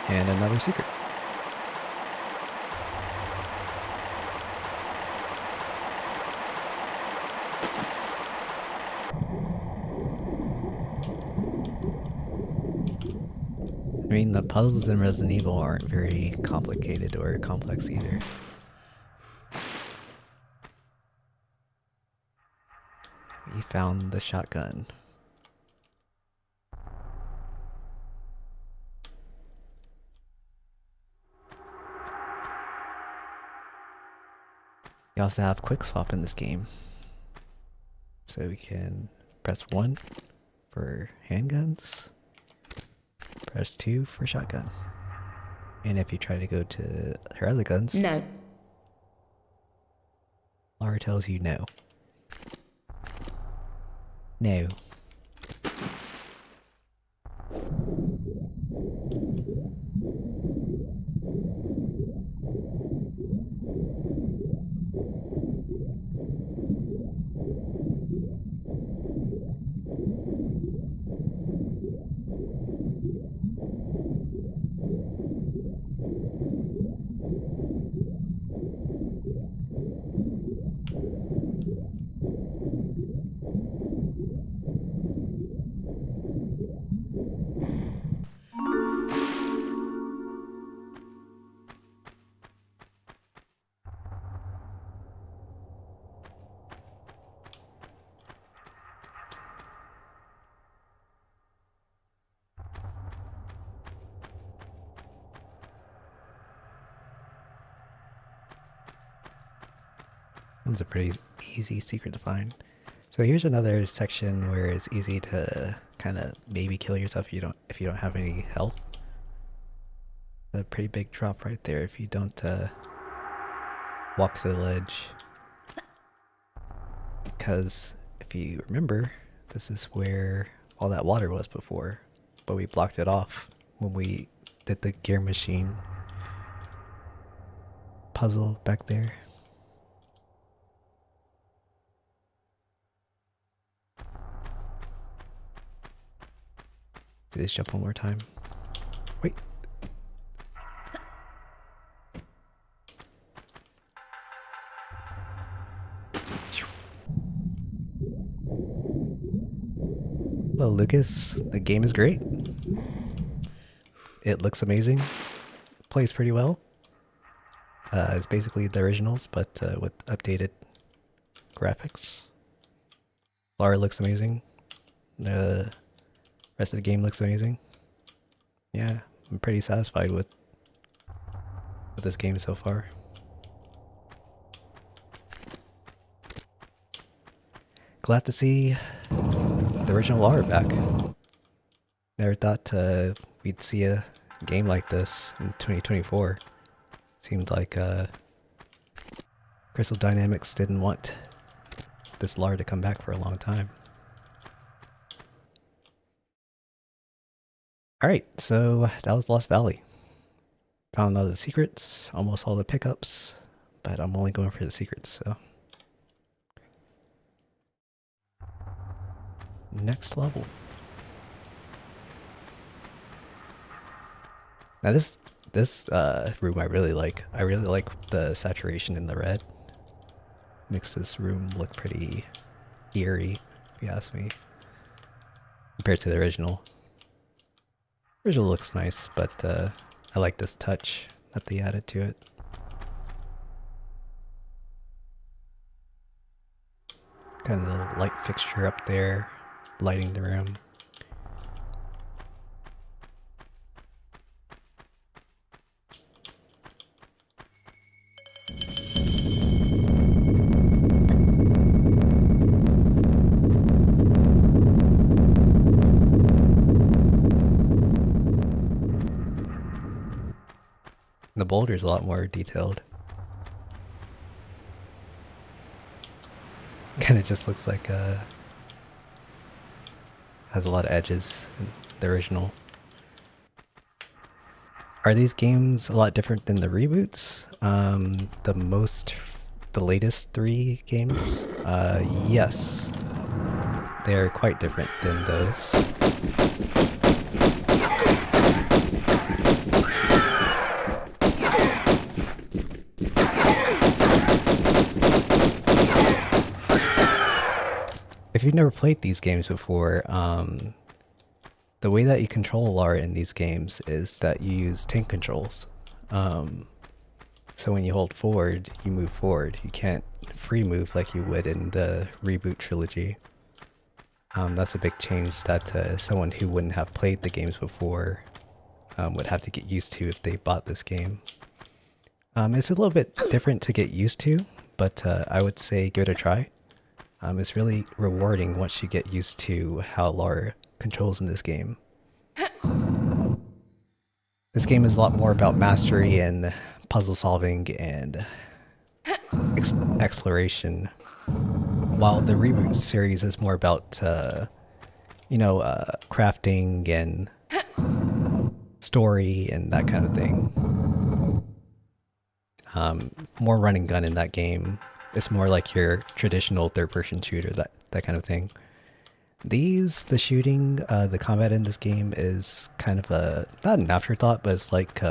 And another secret. I mean, the puzzles in Resident Evil aren't very complicated or complex either. We found the shotgun. You also have quick swap in this game. So we can press 1 for handguns, press 2 for shotgun. And if you try to go to her other guns, No. Lara tells you no. No. It's a pretty easy secret to find. So here's another section where it's easy to kind of maybe kill yourself if you don't have any health. a pretty big drop right there if you don't walk to the ledge. Because if you remember, this is where all that water was before, but we blocked it off when we did the gear machine puzzle back there. Do this jump one more time. Wait. Hello, Lucas. The game is great. It looks amazing. Plays pretty well. It's basically the originals, but with updated graphics. Lara looks amazing. The rest of the game looks amazing. Yeah, I'm pretty satisfied with this game so far. Glad to see the original Lara back. Never thought we'd see a game like this in 2024. Seemed like Crystal Dynamics didn't want this Lara to come back for a long time. Alright, so that was Lost Valley. Found all the secrets, almost all the pickups, but I'm only going for the secrets, so. Next level. Now this room I really like. I really like the saturation in the red. Makes this room look pretty eerie, if you ask me, compared to the original. Original looks nice, but I like this touch that they added to it. Kind of the light fixture up there, lighting the room. The boulder's a lot more detailed. Kind of just looks like has a lot of edges in the original. Are these games a lot different than the reboots? The latest 3 games? Yes. They're quite different than those. If you've never played these games before, the way that you control Lara in these games is that you use tank controls. So when you hold forward, you move forward. You can't free move like you would in the reboot trilogy. That's a big change that someone who wouldn't have played the games before would have to get used to if they bought this game. It's a little bit different to get used to, but I would say give it a try. It's really rewarding once you get used to how Lara controls in this game. This game is a lot more about mastery and puzzle solving and exploration, while the reboot series is more about, crafting and story and that kind of thing. More run and gun in that game. It's more like your traditional third-person shooter, that kind of thing. The shooting, the combat in this game is kind of not an afterthought, but it's like,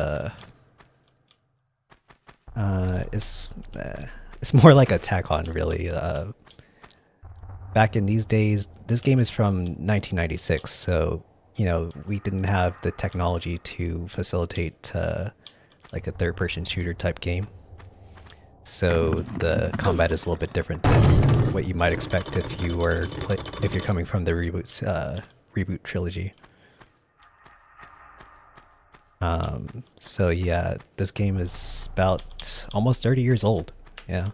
it's more like a tack-on, really. Back in these days, this game is from 1996, so, we didn't have the technology to facilitate, like a third-person shooter type game. So the combat is a little bit different than what you might expect if you're coming from the reboot trilogy. So yeah, this game is about almost 30 years old. Yeah.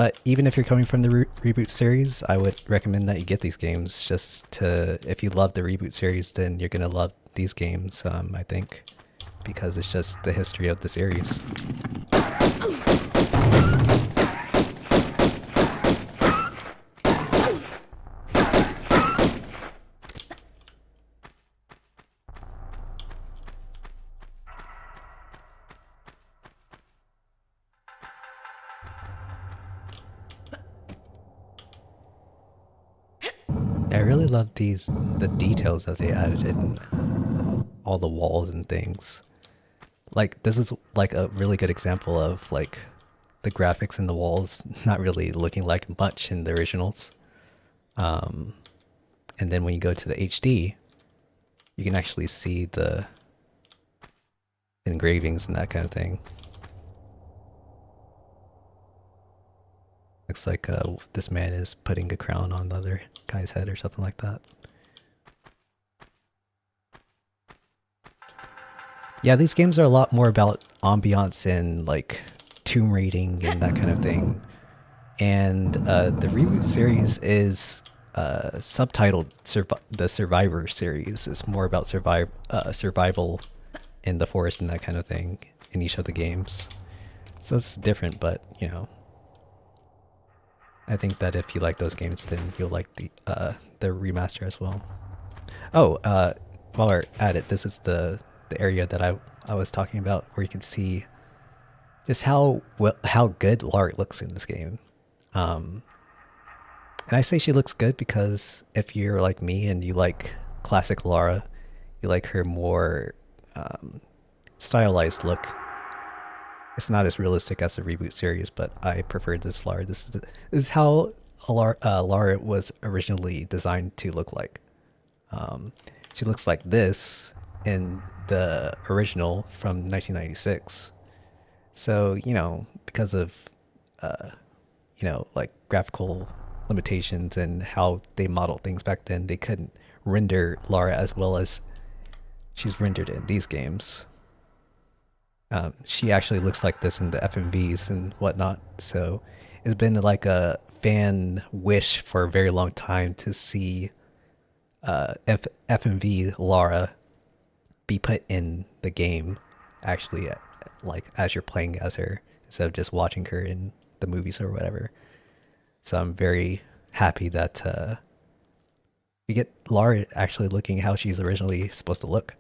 But even if you're coming from the reboot series, I would recommend that you get these games just to, if you love the reboot series, then you're going to love these games, I think, because it's just the history of the series. I really love the details that they added in all the walls and things. Like, this is like a really good example of like the graphics in the walls not really looking like much in the originals. And then when you go to the HD, you can actually see the engravings and that kind of thing. Looks like this man is putting a crown on the other guy's head or something like that. Yeah, these games are a lot more about ambiance and like tomb raiding and that kind of thing. And the reboot series is subtitled the Survivor series. It's more about survival in the forest and that kind of thing in each of the games. So it's different, but you know, I think that if you like those games, then you'll like the remaster as well. Oh, while we're at it, this is the area that I was talking about, where you can see just how good Lara looks in this game. And I say she looks good because if you're like me and you like classic Lara, you like her more stylized look. It's not as realistic as the reboot series, but I prefer this Lara. This is how Lara was originally designed to look like. She looks like this in the original from 1996. So, you know, because of, you know, like graphical limitations and how they modeled things back then, they couldn't render Lara as well as she's rendered in these games. She actually looks like this in the FMVs and whatnot. So it's been like a fan wish for a very long time to see FMV Lara be put in the game, actually, like as you're playing as her instead of just watching her in the movies or whatever. So I'm very happy that we get Lara actually looking how she's originally supposed to look.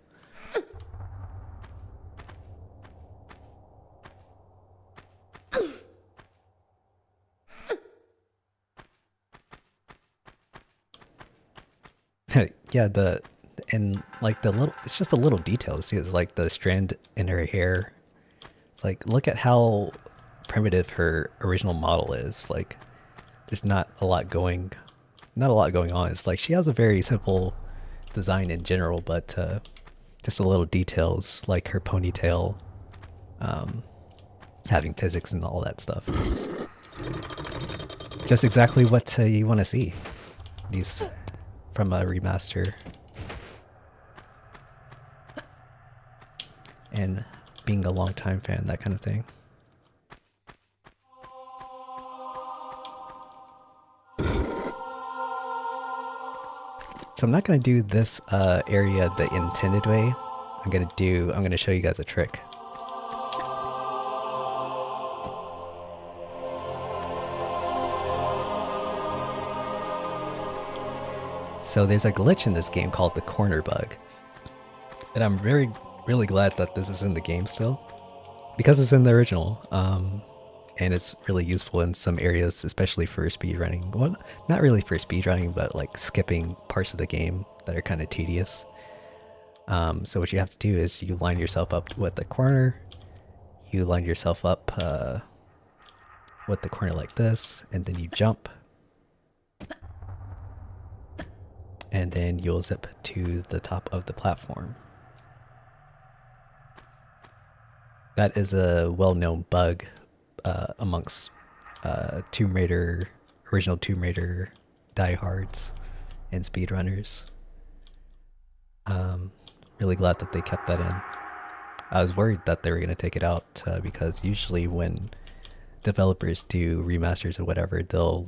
Yeah, and like the little, it's just a little detail. See, it's like the strand in her hair. It's like, look at how primitive her original model is. Like, there's not a lot going on. It's like she has a very simple design in general, but just a little details like her ponytail, having physics and all that stuff. It's just exactly what you want to see. These from a remaster. And being a longtime fan, that kind of thing. So I'm not gonna do this area the intended way. I'm gonna show you guys a trick. So there's a glitch in this game called the corner bug. And I'm really glad that this is in the game still, because it's in the original. And it's really useful in some areas, especially for speedrunning. Well, not really for speedrunning, but like skipping parts of the game that are kind of tedious. So what you have to do is you line yourself up with the corner. You line yourself up with the corner like this, and then you jump. And then you'll zip to the top of the platform. That is a well-known bug amongst original Tomb Raider diehards and speedrunners. Really glad that they kept that in. I was worried that they were going to take it out because usually when developers do remasters or whatever, they'll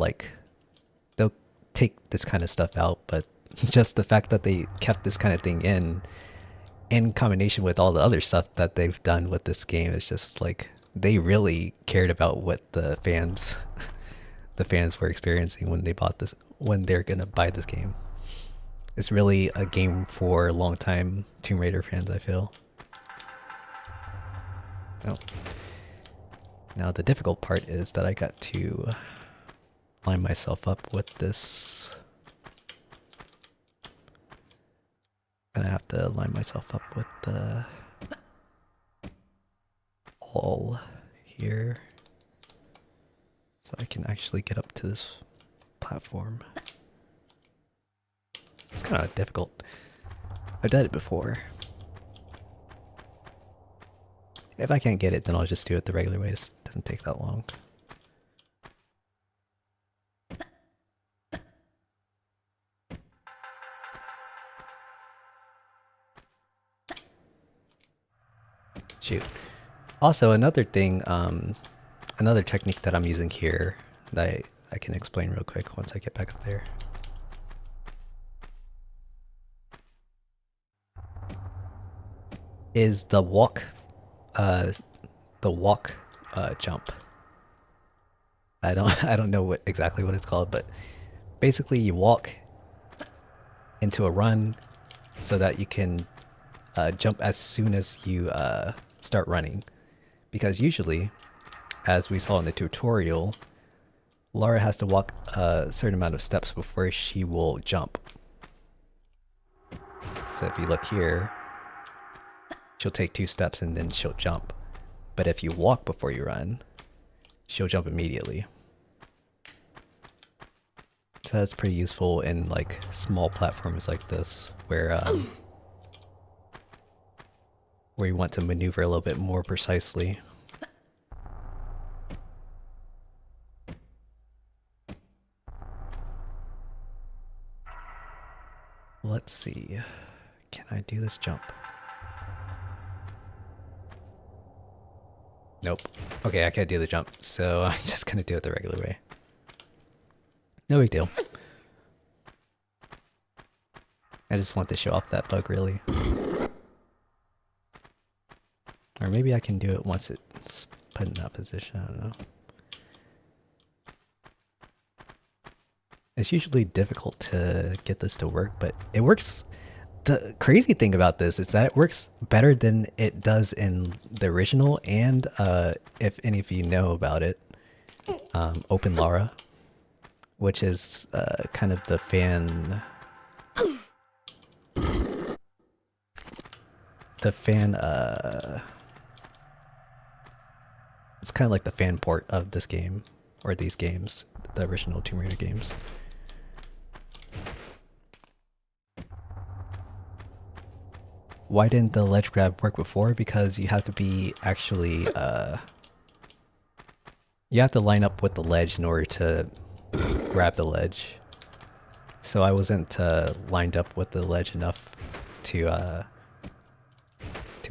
take this kind of stuff out, but just the fact that they kept this kind of thing in combination with all the other stuff that they've done with this game is just like they really cared about what the fans the fans were experiencing when they bought this, when they're gonna buy this game. It's really a game for longtime Tomb Raider fans, I feel. Oh. Now the difficult part is that I got to line myself up with this. Gonna have to line myself up with the wall here so I can actually get up to this platform. It's kind of difficult. I've done it before. If I can't get it, then I'll just do it the regular way. It doesn't take that long. Shoot. Also, another thing, another technique that I'm using here that I can explain real quick once I get back up there. Is the walk jump. I don't know exactly what it's called, but basically you walk into a run so that you can jump as soon as you start running. Because usually, as we saw in the tutorial, Lara has to walk a certain amount of steps before she will jump. So if you look here, she'll take 2 steps and then she'll jump. But if you walk before you run, she'll jump immediately. So that's pretty useful in like small platforms like this, where you want to maneuver a little bit more precisely. Let's see. Can I do this jump? Nope. Okay, I can't do the jump, so I'm just gonna do it the regular way. No big deal. I just want to show off that bug, really. Or maybe I can do it once it's put in that position, I don't know. It's usually difficult to get this to work, but it works. The crazy thing about this is that it works better than it does in the original, and if any of you know about it, Open Lara, which is kind of the fan... it's kind of like the fan port of this game, or these games, the original Tomb Raider games. Why didn't the ledge grab work before? Because you have to be actually, you have to line up with the ledge in order to grab the ledge. So I wasn't lined up with the ledge enough to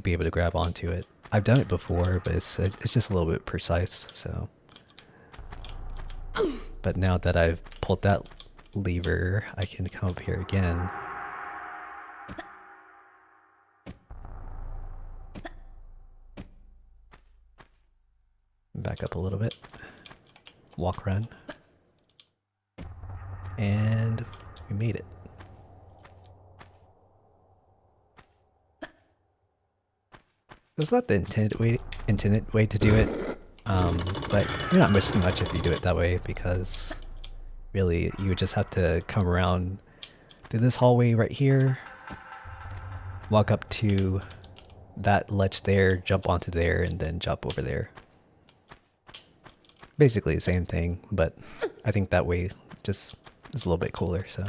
be able to grab onto it. I've done it before, but it's just a little bit precise, so. But now that I've pulled that lever, I can come up here again. Back up a little bit. Walk, run. And we made it. That's not the intended way to do it, but you're not missing much if you do it that way, because really you would just have to come around through this hallway right here, walk up to that ledge there, jump onto there, and then jump over there. Basically the same thing, but I think that way just is a little bit cooler, so.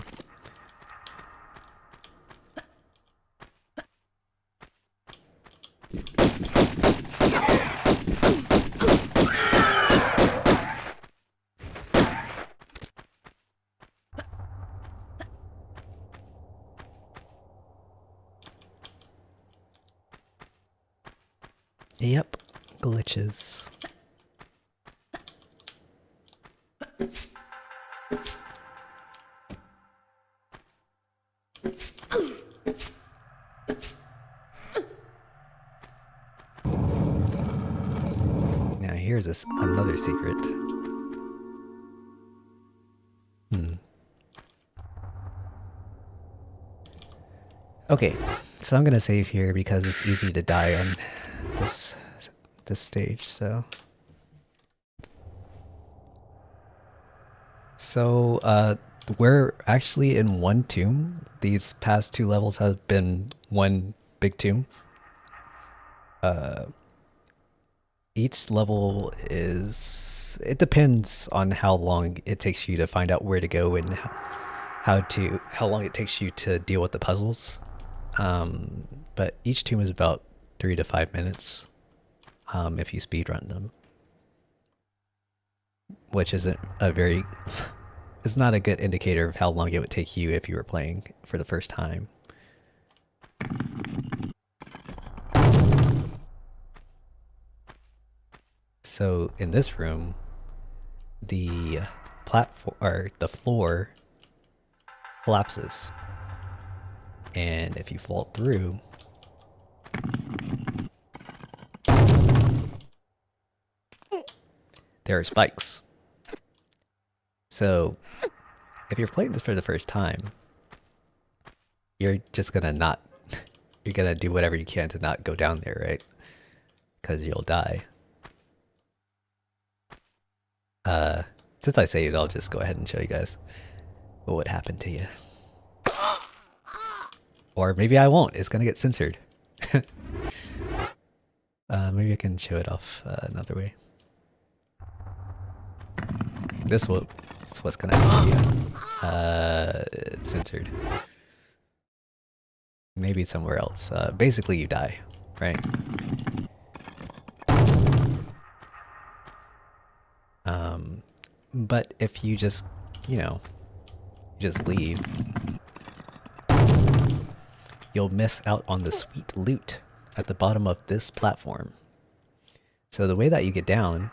Yep, glitches. Now here's another secret. Okay, so I'm gonna save here because it's easy to die on this stage, so... we're actually in one tomb. These past 2 levels have been one big tomb. Each level is... it depends on how long it takes you to find out where to go and how long it takes you to deal with the puzzles. But each tomb is about 3 to 5 minutes if you speedrun them. Which isn't a very... it's not a good indicator of how long it would take you if you were playing for the first time. So in this room, the platform or the floor collapses. And if you fall through, there are spikes. So if you're playing this for the first time, you're just gonna not... you're gonna do whatever you can to not go down there, right? Because you'll die. Since I say it, I'll just go ahead and show you guys what would happen to you. Or maybe I won't. It's gonna get censored. Maybe I can show it off another way. This is what's gonna happen to you. It's censored. Maybe somewhere else. Basically, you die, right? But if you just, you know, just leave, you'll miss out on the sweet loot at the bottom of this platform. So the way that you get down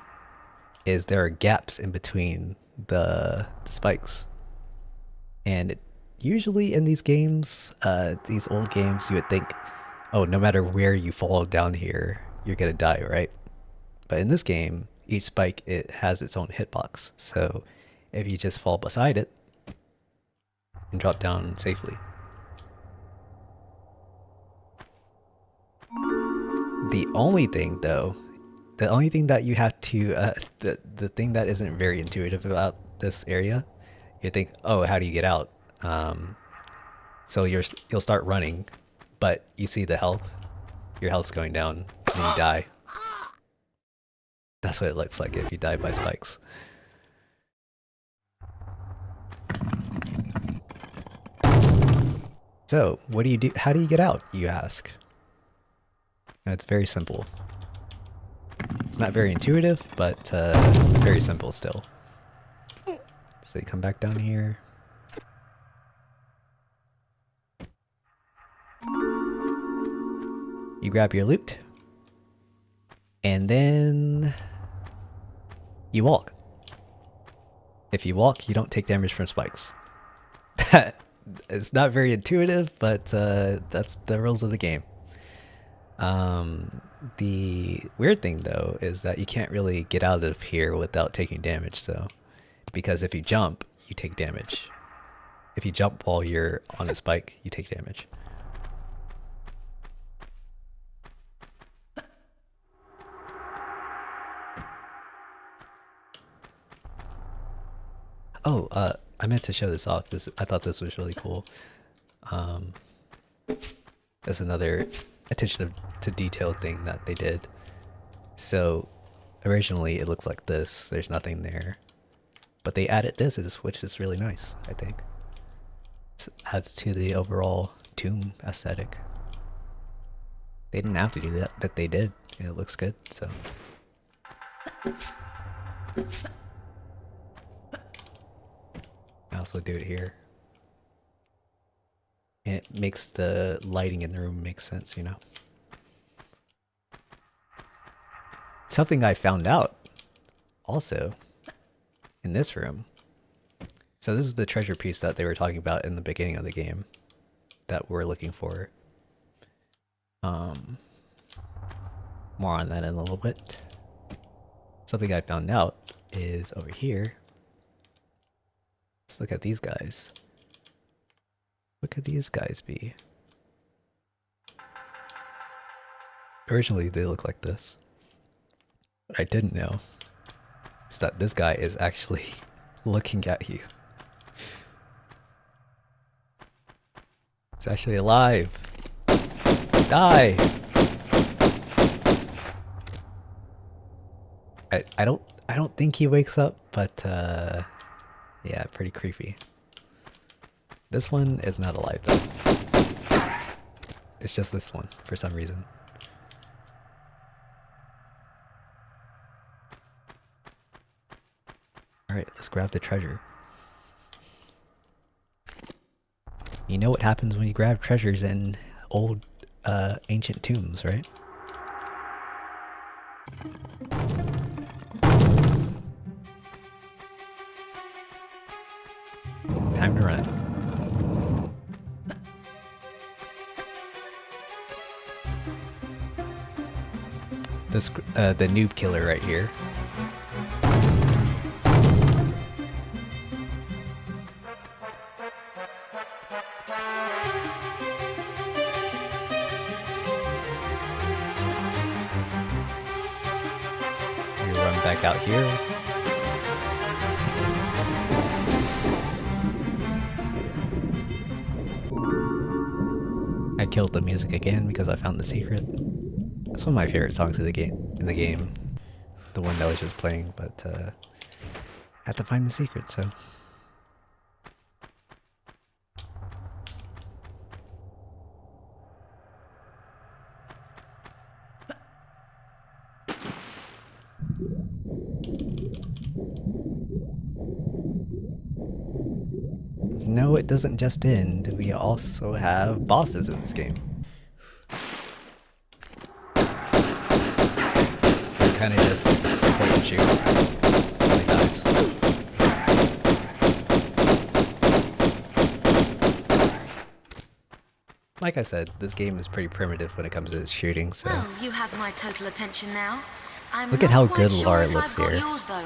is there are gaps in between the spikes. And usually in these games, these old games, you would think, oh, no matter where you fall down here, you're gonna die, right? But in this game, each spike, it has its own hitbox. So if you just fall beside it, you can drop down safely. The only thing, though, the only thing that you have to, the thing that isn't very intuitive about this area, you think, oh, how do you get out? So you'll start running, but you see the health, your health's going down, and you die. That's what it looks like if you die by spikes. So, what do you do? How do you get out, you ask? It's very simple. It's not very intuitive, but it's very simple still. So you come back down here. You grab your loot. And then you walk. If you walk, you don't take damage from spikes. It's not very intuitive, but that's the rules of the game. The weird thing, though, is that you can't really get out of here without taking damage, so... because if you jump, you take damage. If you jump while you're on a spike, you take damage. Oh, I meant to show this off. I thought this was really cool. That's another attention to detail thing that they did. So, originally it looks like this. There's nothing there. But they added this, which is really nice, I think. It adds to the overall tomb aesthetic. They didn't have to do that, but they did. And it looks good, so... I also do it here. And it makes the lighting in the room make sense, you know? Something I found out, also, in this room. So this is the treasure piece that they were talking about in the beginning of the game. that we're looking for. More on that in a little bit. Something I found out is over here. Let's look at these guys. What could these guys be? Originally they look like this. What I didn't know is that this guy is actually looking at you. He's actually alive. Die! I don't think he wakes up, but yeah, pretty creepy. This one is not alive though. It's just this one for some reason. Alright, let's grab the treasure. You know what happens when you grab treasures in old ancient tombs, right? Time to run. This the noob killer right here. We run back out here. I killed the music again because I found the secret. That's one of my favorite songs in the game. The one that was just playing, but I had to find the secret, so. No, it doesn't just end. We also have bosses in this game. They kind of just point and shoot until he dies. Like I said, this game is pretty primitive when it comes to shooting, so. Well, you have my total attention now. I'm Look at not how quite good sure Lara if looks I've got here. yours, though.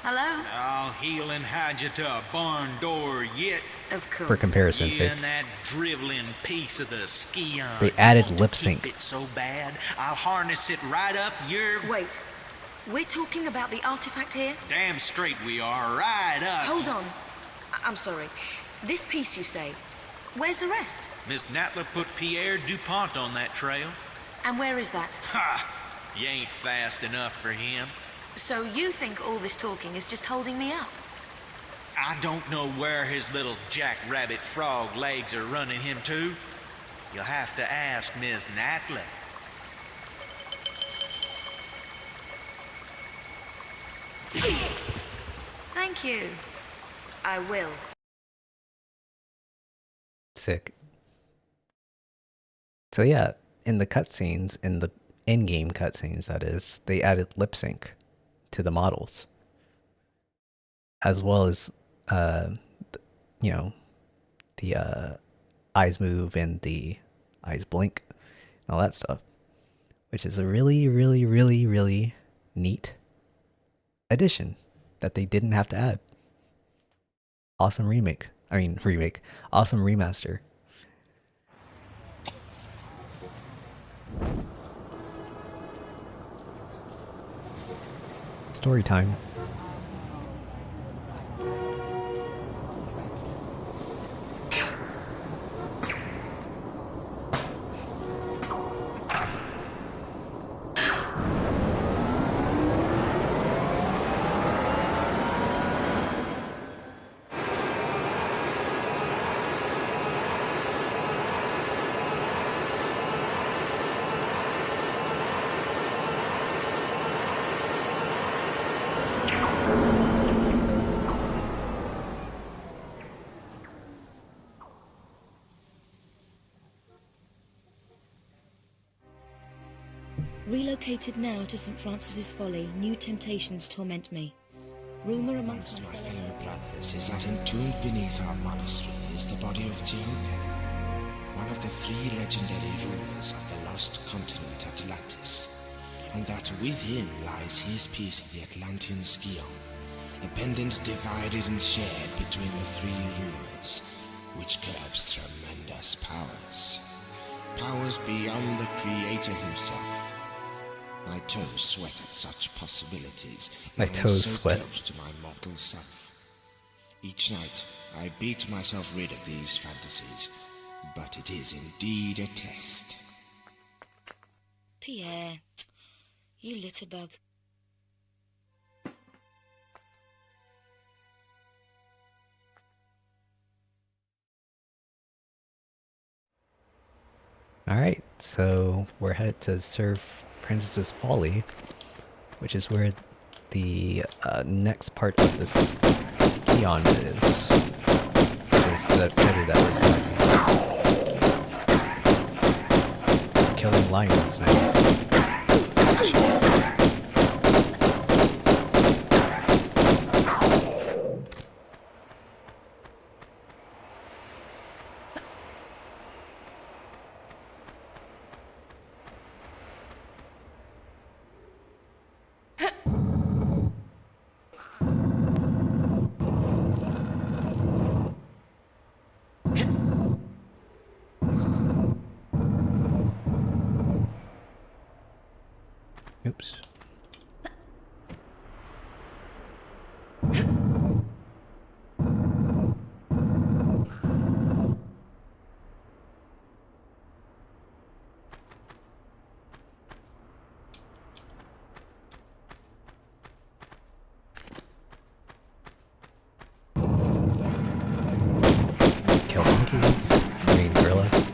Hello? I'll heel and hide you to a barn door yet. Of course. For comparison's You sake. and that driveling piece of the ski-on. They added Want to lip sync. keep it so bad, I'll harness it right up your... Wait. We're talking about the artifact here? Damn straight we are, right up. Hold on. I'm sorry. This piece, you say. Where's the rest? Miss Natla put Pierre DuPont on that trail. And where is that? Ha! You ain't fast enough for him. So you think all this talking is just holding me up? I don't know where his little jackrabbit frog legs are running him to. You'll have to ask Miss Natla. Thank you. I will. Sick. So yeah, in the cutscenes, in the in-game cutscenes that is, they added lip sync to the models. As well as, you know, the eyes move and the eyes blink and all that stuff. Which is a really, really, really, really neat addition that they didn't have to add. Awesome remake. Awesome remaster. Story time. Relocated now to St. Francis's Folly, new temptations torment me. Rumour amongst My fellow brothers is that entombed beneath our monastery is the body of Jiupen, one of the 3 legendary rulers of the lost continent Atlantis, and that within lies his piece of the Atlantean Scion, a pendant divided and shared between the 3 rulers, which curbs tremendous powers. Powers beyond the Creator himself. My toes sweat at such possibilities. My I am toes so sweat. close to my mortal self. Each night, I beat myself rid of these fantasies, but it is indeed a test. Pierre, you litterbug. Alright, so we're headed to Surf Princess's Folly, which is where the next part of this Scion is. Which is the treasure that we're killing lions now. Oops. Kill monkeys. I mean gorillas.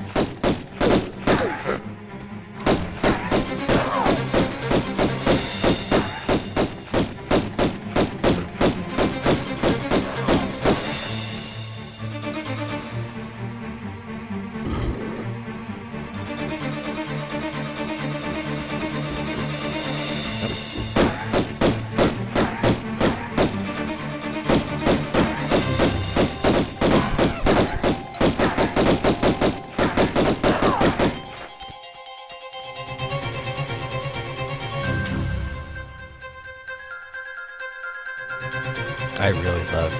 I really love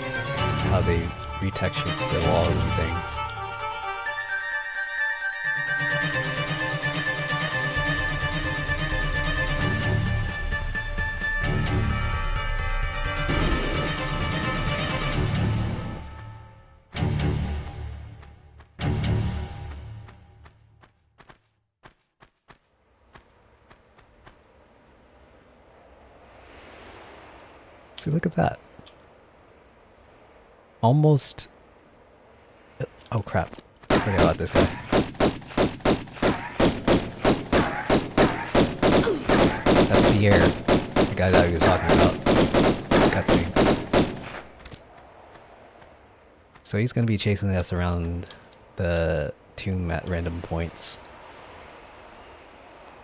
how they retextured the walls and things. See, look at that. Almost... Oh crap. Forget about this guy. That's Pierre, the guy that we were talking about. Cutscene. So he's gonna be chasing us around the tomb at random points.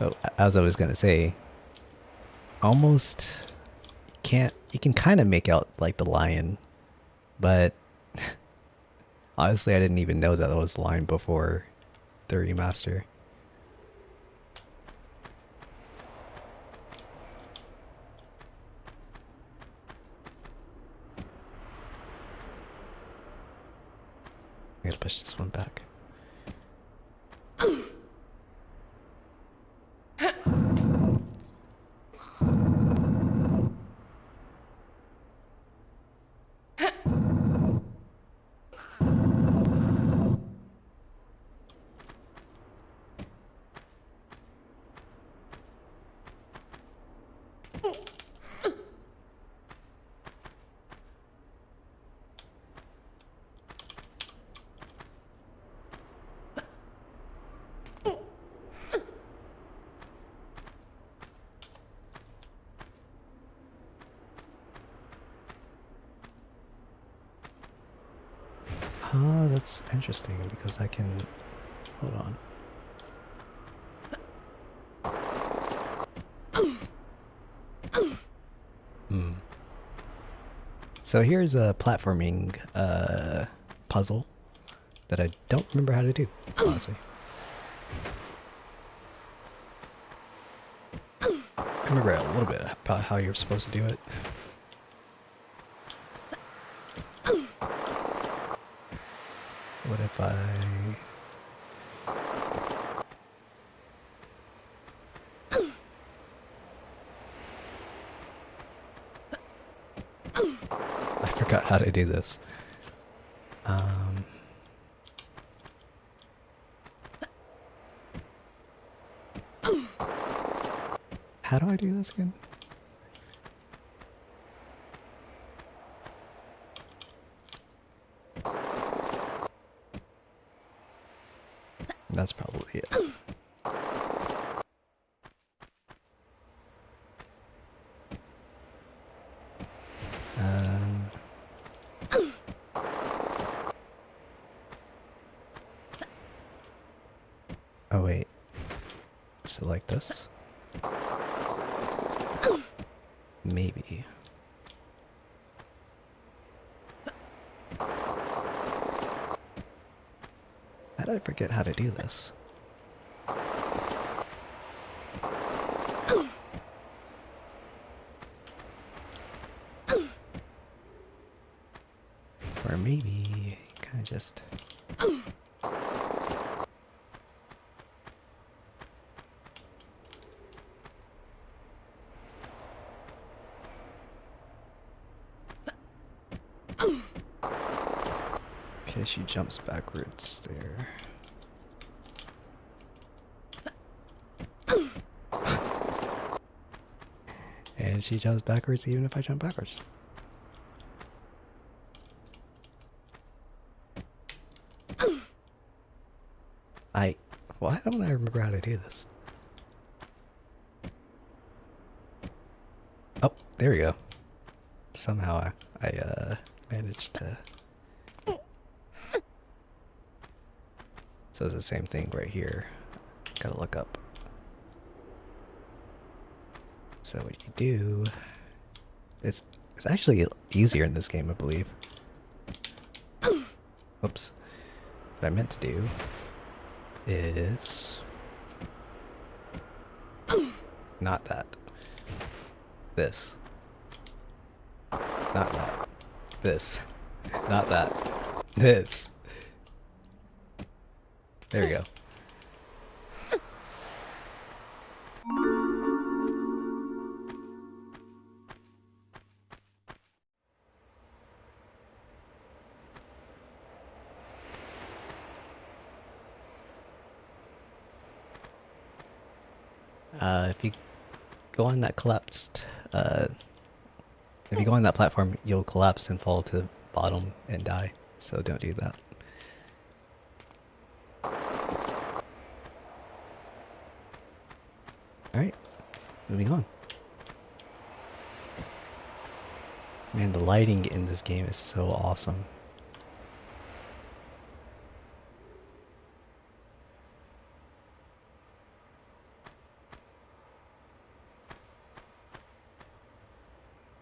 Oh, as I was gonna say, almost can't... You can kind of make out like the lion, but honestly I didn't even know that was the lion before the remaster. I gotta push this one back. Oh, that's interesting because I can... Hold on. So here's a platforming puzzle that I don't remember how to do, honestly. I remember a little bit about how you're supposed to do it. What if I... I forgot how to do this. How do I do this again? That's probably it. Oh wait. So like this? Maybe. How did I forget how to do this? Or maybe kind of just... Okay, she jumps backwards there. And she jumps backwards even if I jump backwards. Why don't I remember how to do this? Oh, there we go. Somehow I managed to... So it's the same thing right here. Gotta look up. So what you do... It's actually easier in this game, I believe. Oops. What I meant to do is... Not that. This. Not that. This. Not that. This. There we go. If you go on that collapsed, if you go on that platform, you'll collapse and fall to the bottom and die. So don't do that. Alright, moving on. Man, the lighting in this game is so awesome.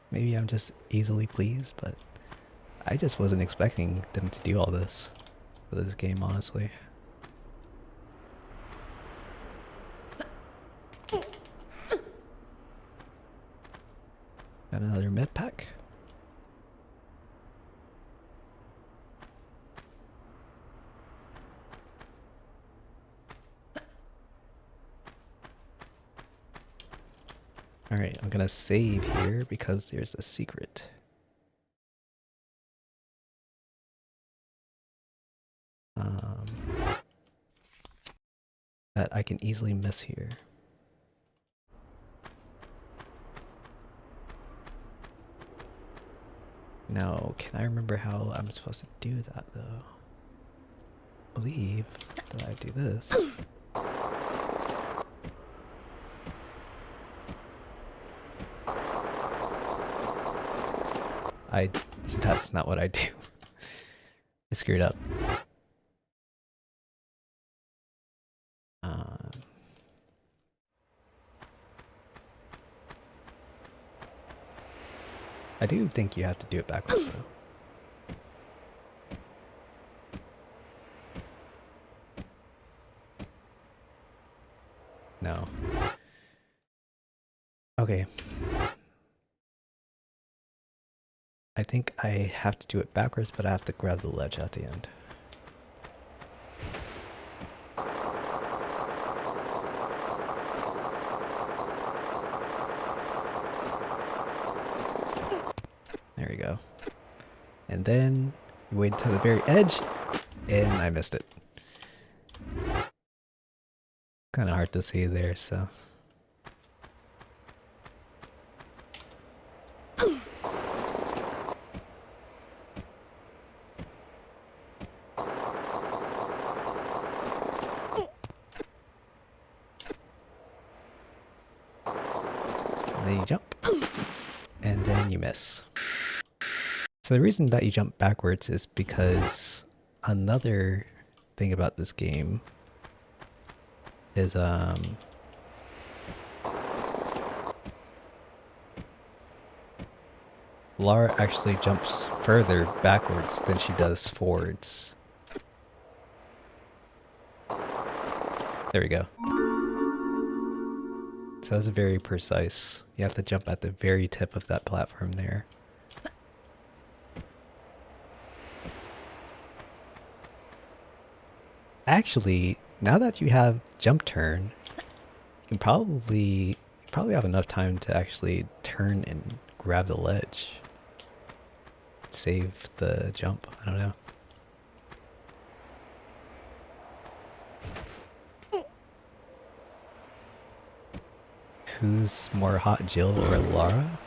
Maybe I'm just easily pleased, but I just wasn't expecting them to do all this for this game, honestly. Got another med pack. Alright, I'm gonna save here because there's a secret. That I can easily miss here. Now, can I remember how I'm supposed to do that though? I believe that I do this. That's not what I do. I screwed up. I do think you have to do it backwards though. now. Okay. I think I have to do it backwards, but I have to grab the ledge at the end. There we go. And then you wait until the very edge, and I missed it. Kind of hard to see there, so. And then you jump, and then you miss. So the reason that you jump backwards is because another thing about this game is Lara actually jumps further backwards than she does forwards. There we go. So that's very precise. You have to jump at the very tip of that platform there. Actually, now that you have jump turn, you can probably have enough time to actually turn and grab the ledge. Save the jump. I don't know. Who's more hot, Jill or Lara?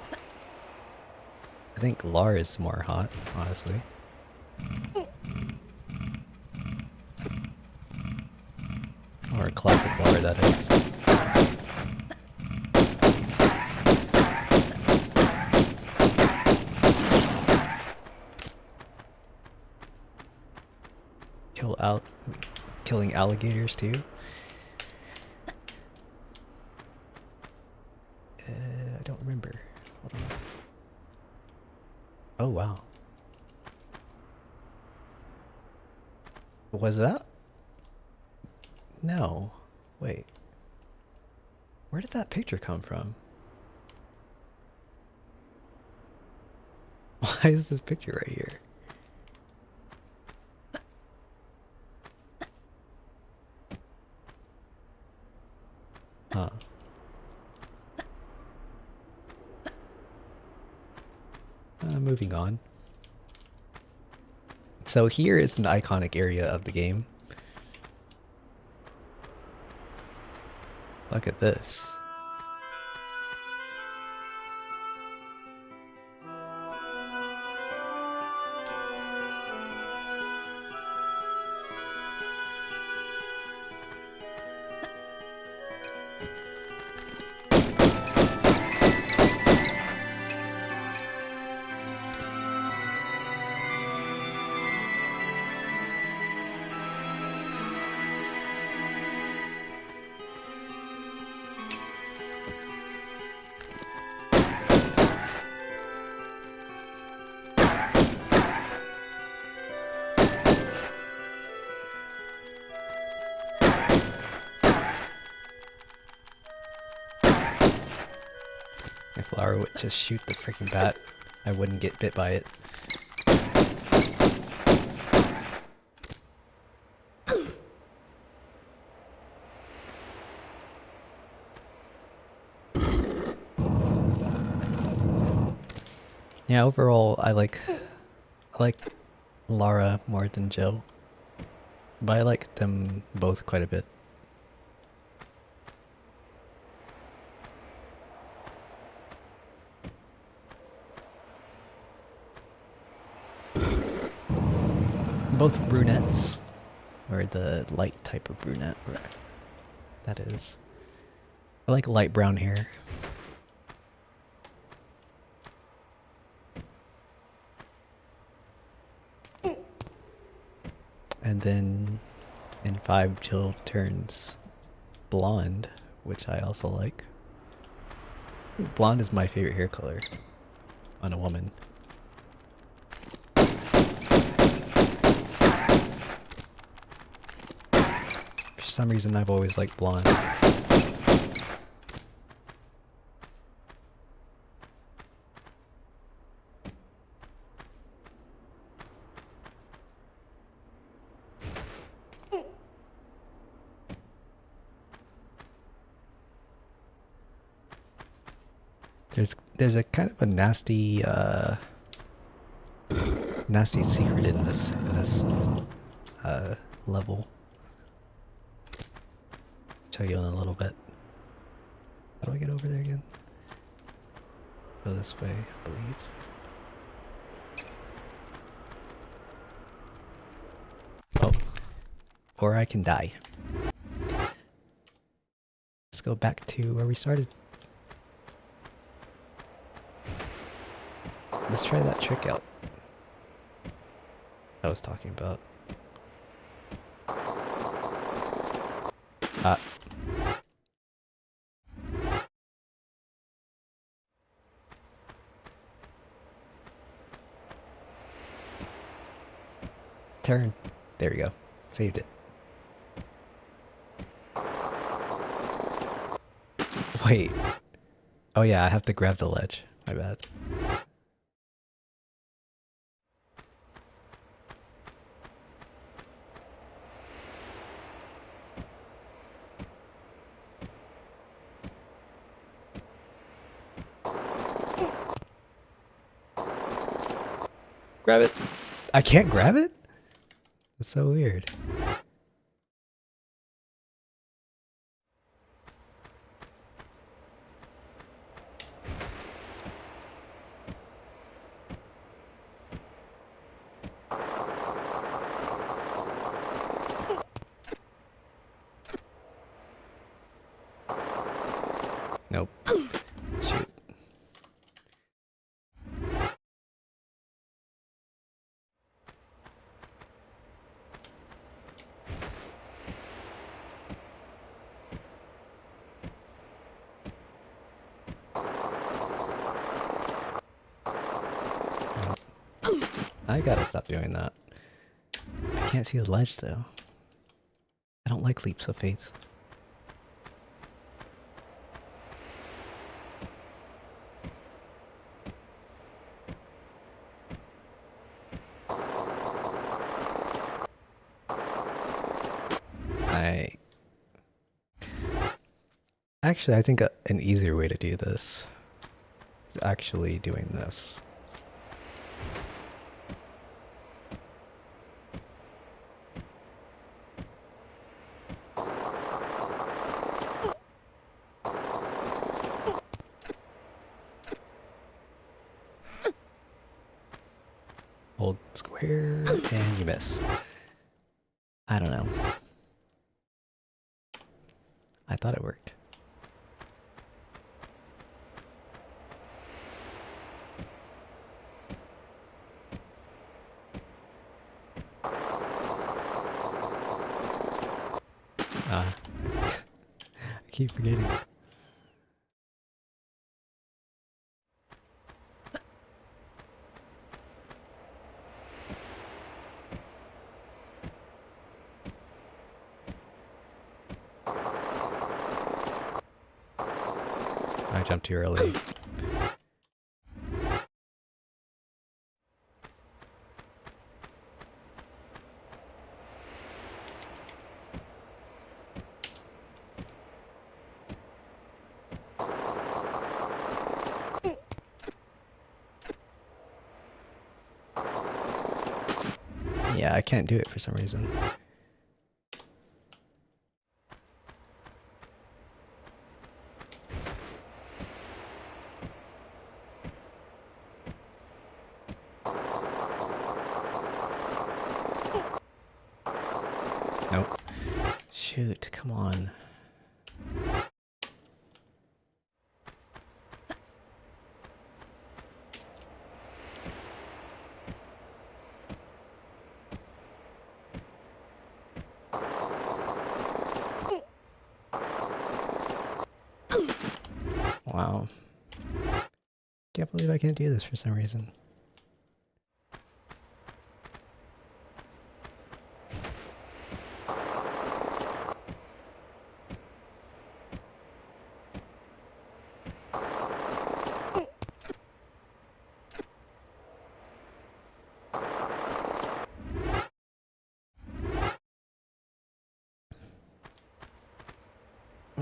I think Lara is more hot, honestly. Or classic Lara, that is. Killing alligators too. I don't remember. Hold on. Oh wow. Was that? No. Wait. Where did that picture come from? Why is this picture right here? Huh. Moving on. So here is an iconic area of the game. Look at this. If Lara would just shoot the freaking bat, I wouldn't get bit by it. Yeah, overall, I like Lara more than Jill, but I like them both quite a bit. Both brunettes, or the light type of brunette, that is. I like light brown hair. And then in 5, Jill turns blonde, which I also like. Blonde is my favorite hair color on a woman. For some reason, I've always liked blonde. There's a kind of a nasty nasty secret in this level. Show you in a little bit. How do I get over there again? Go this way, I believe. Oh. Or I can die. Let's go back to where we started. Let's try that trick out I was talking about. Turn. There we go. Saved it. Wait. Oh yeah, I have to grab the ledge. My bad. Grab it. I can't grab it? That's so weird. Nope. Shoot. I gotta stop doing that. I can't see the ledge though. I don't like leaps of faith. Actually, I think an easier way to do this is actually doing this. Hold square and you miss. I don't know. I thought it worked. I keep forgetting. I jumped too early. Yeah, I can't do it for some reason. Nope. Shoot, come on. Wow. Can't believe I can't do this for some reason.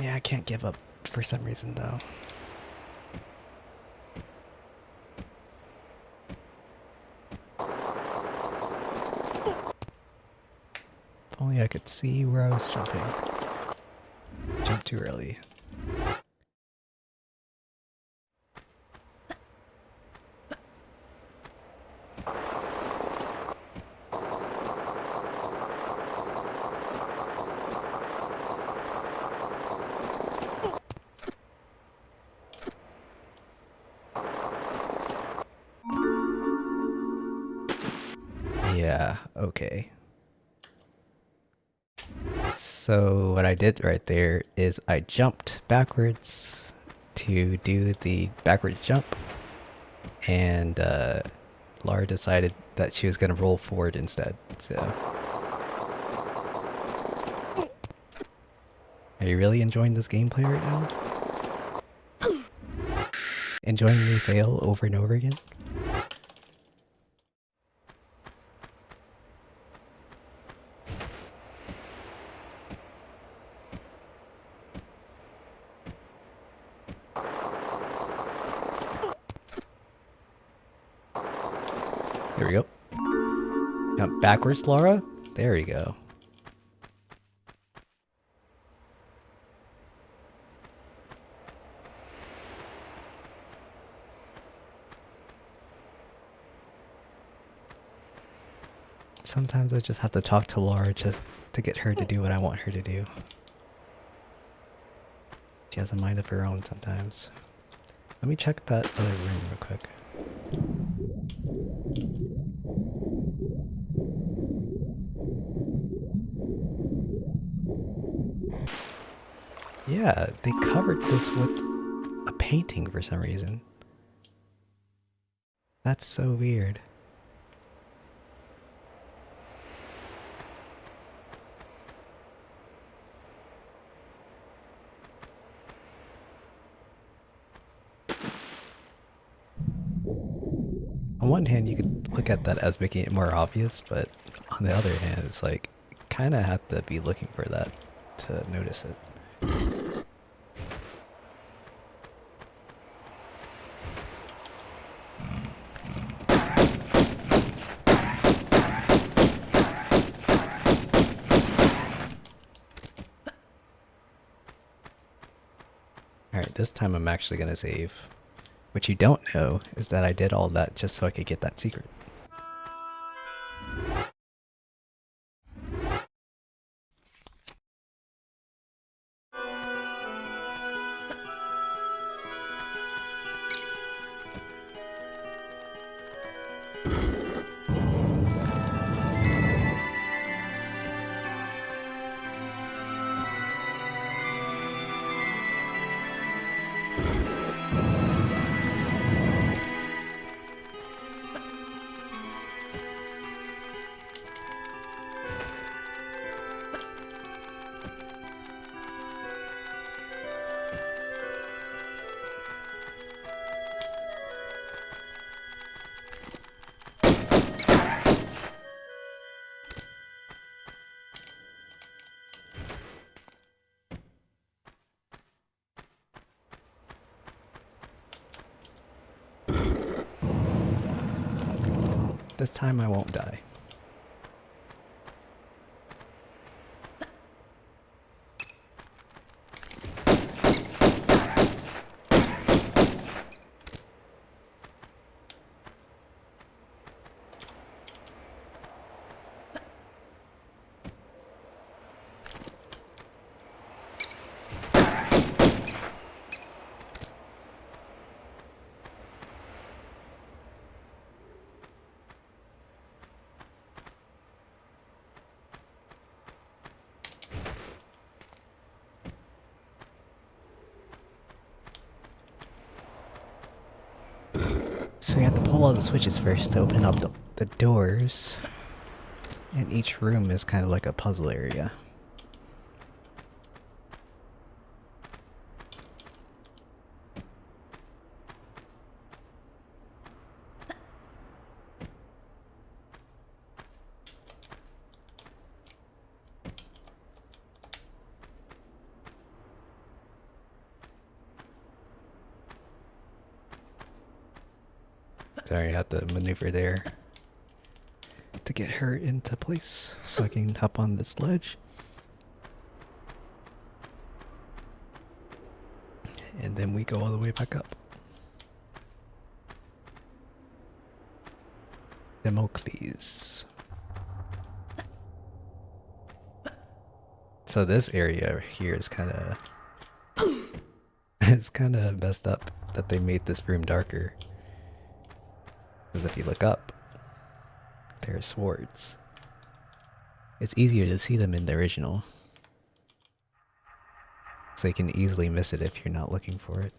Yeah, I can't give up for some reason though. If only I could see where I was jumping. Jumped too early. Yeah, okay. So what I did right there is I jumped backwards to do the backward jump, and Lara decided that she was going to roll forward instead. So, are you really enjoying this gameplay right now? Enjoying me fail over and over again? There we go. Jump backwards, Lara. There we go. Sometimes I just have to talk to Lara just to get her to do what I want her to do. She has a mind of her own sometimes. Let me check that other room real quick. Yeah, they covered this with a painting for some reason. That's so weird. On one hand, you could look at that as making it more obvious, but on the other hand, it's like, kind of have to be looking for that to notice it. Alright, this time I'm actually gonna save. What you don't know is that I did all that just so I could get that secret. This time I won't die. So we have to pull all the switches first to open up the doors. And each room is kind of like a puzzle area. Sorry, I have to maneuver there to get her into place so I can hop on this ledge. And then we go all the way back up. Democles. So this area here is kind of it's kind of messed up that they made this room darker. Because if you look up, there are swords. It's easier to see them in the original. So you can easily miss it if you're not looking for it.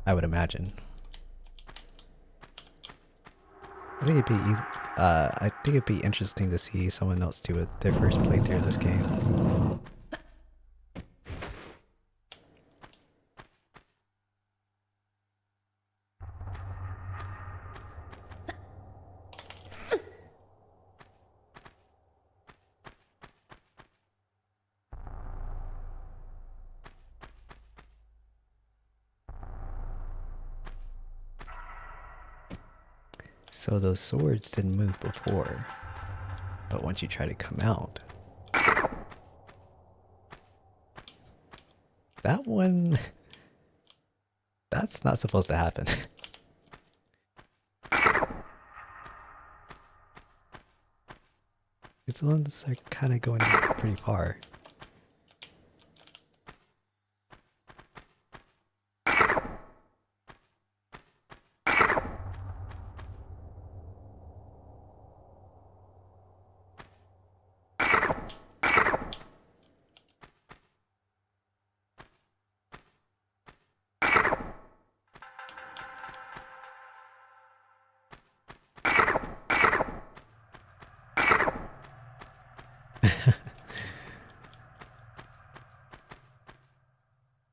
I would imagine. I think it'd be interesting to see someone else do it their first playthrough of this game. So those swords didn't move before, but once you try to come out, that one, that's not supposed to happen. These ones are kind of going pretty far.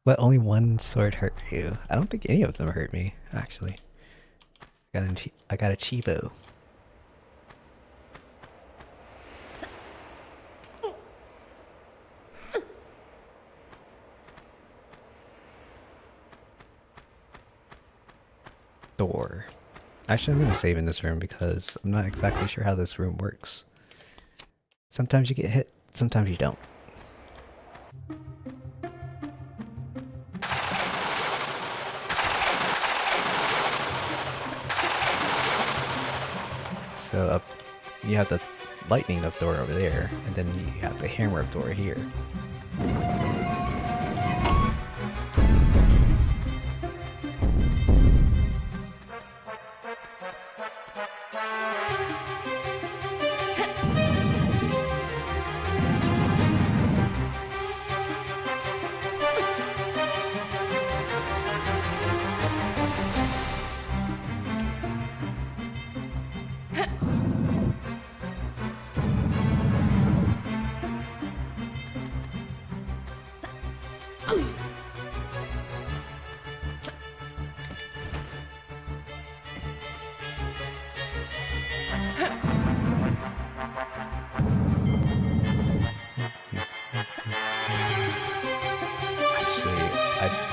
But only one sword hurt you. I don't think any of them hurt me, actually. I got a Chibo. Door. Actually, I'm gonna save in this room because I'm not exactly sure how this room works. Sometimes you get hit, sometimes you don't. So up, you have the lightning of door over there, and then you have the hammer of door here.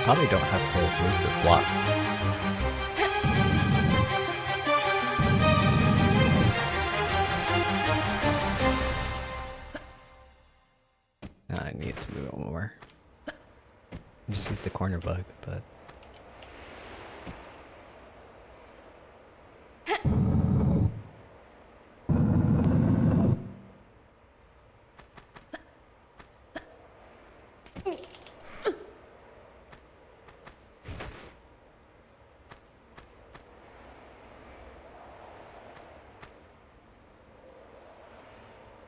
Probably don't have to move the block. I need to move it more. Just use the corner bug, but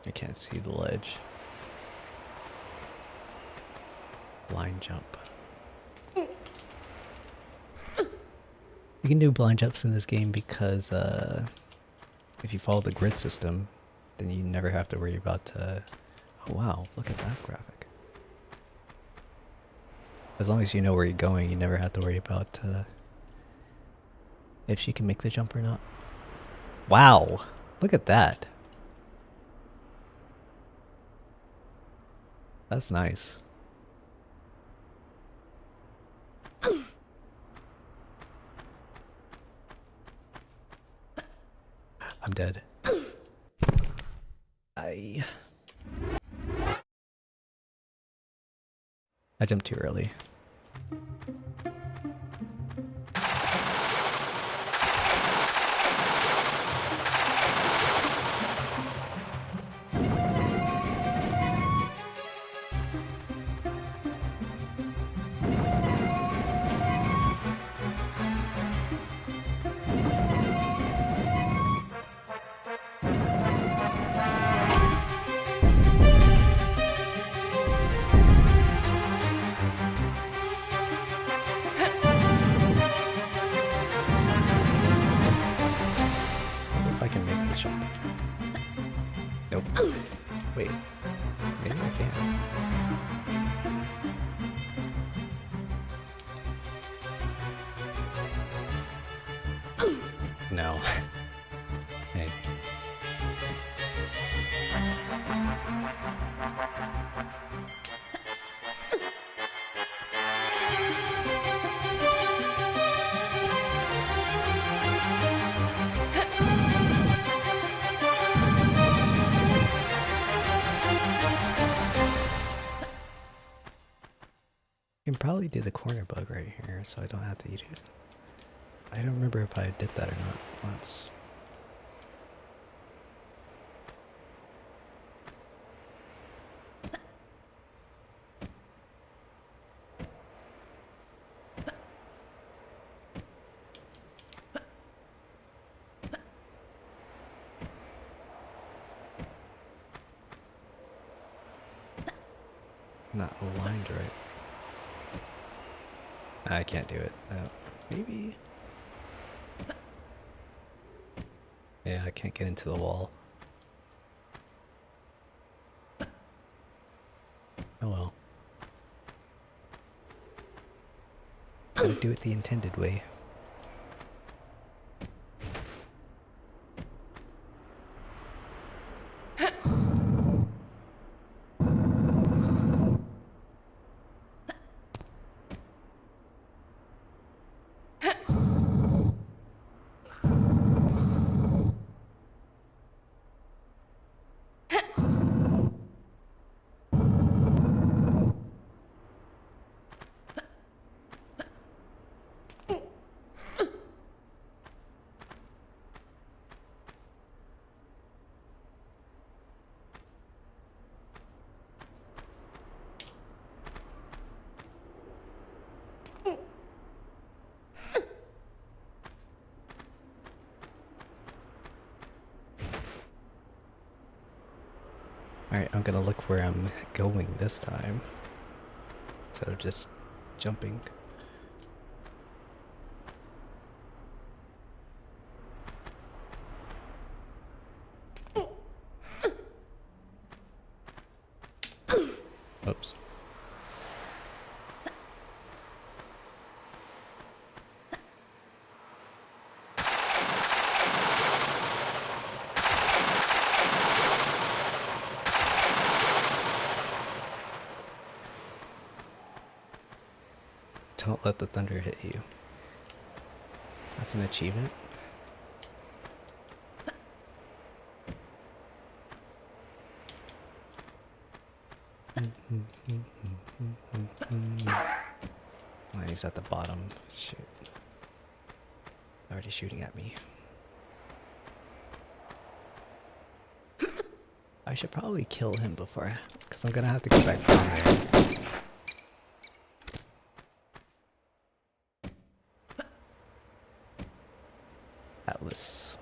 I can't see the ledge. Blind jump. You can do blind jumps in this game because if you follow the grid system, then you never have to worry about oh wow, look at that graphic. As long as you know where you're going, you never have to worry about if she can make the jump or not. Wow, look at that. That's nice. I'm dead. dead. I jumped too early. If I can make this shot. Nope. Wait. Maybe I can. No. Hey. I can probably do the corner bug right here, so I don't have to eat it. I don't remember if I did that or not once. Not aligned right. I can't do it. Maybe. Yeah, I can't get into the wall. Oh well. Gotta do it the intended way. Alright, I'm gonna look where I'm going this time, instead of just jumping. Oops. Don't let the thunder hit you. That's an achievement. Oh, he's at the bottom. Shoot. Already shooting at me. I should probably kill him before, because I'm gonna have to go back down there. Atlas.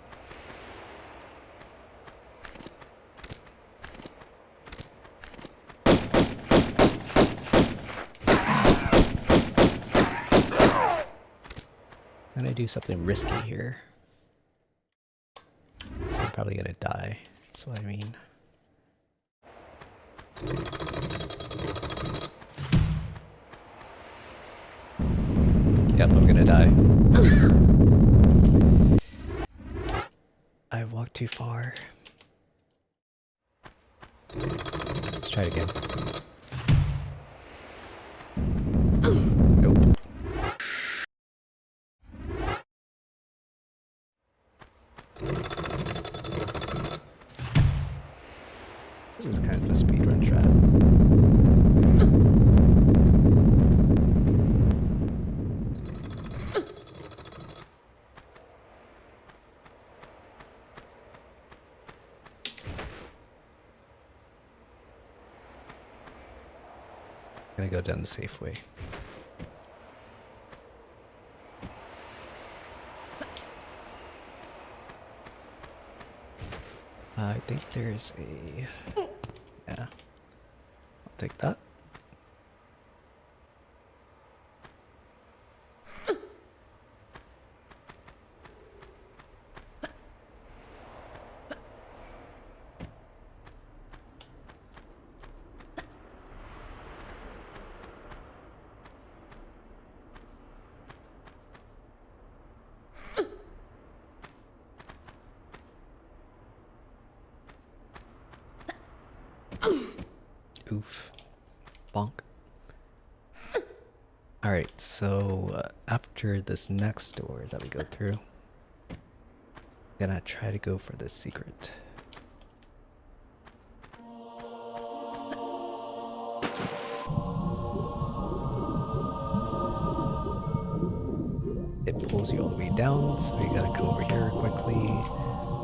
I'm gonna do something risky here. So I'm probably gonna die. That's what I mean. Yep, I'm gonna die. I walked too far. Let's try it again. Nope. This is kind of a speedrun strat. Gonna go down the safe way. I think there's a... yeah. I'll take that. Oof. Bonk. Alright, so after this next door that we go through, I'm gonna try to go for this secret. It pulls you all the way down, so you gotta come over here quickly,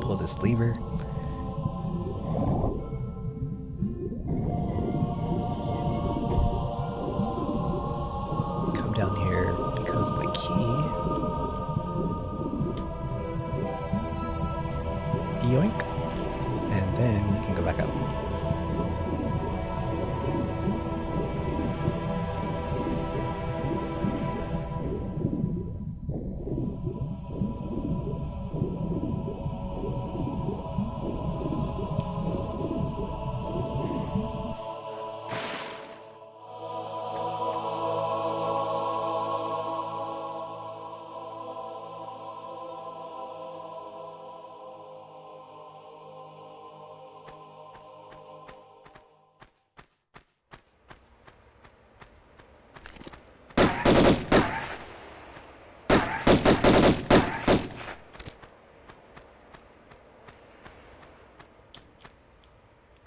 pull this lever. Down here because of the key. Yoink. And then you can go back up.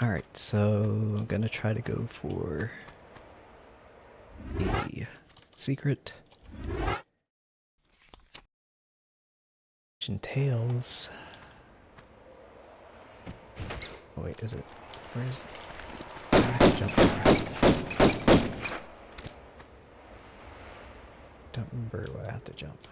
Alright, so I'm gonna try to go for the secret. Tails. Oh wait, is it? Where is it? I have to jump over. Don't remember where I have to jump.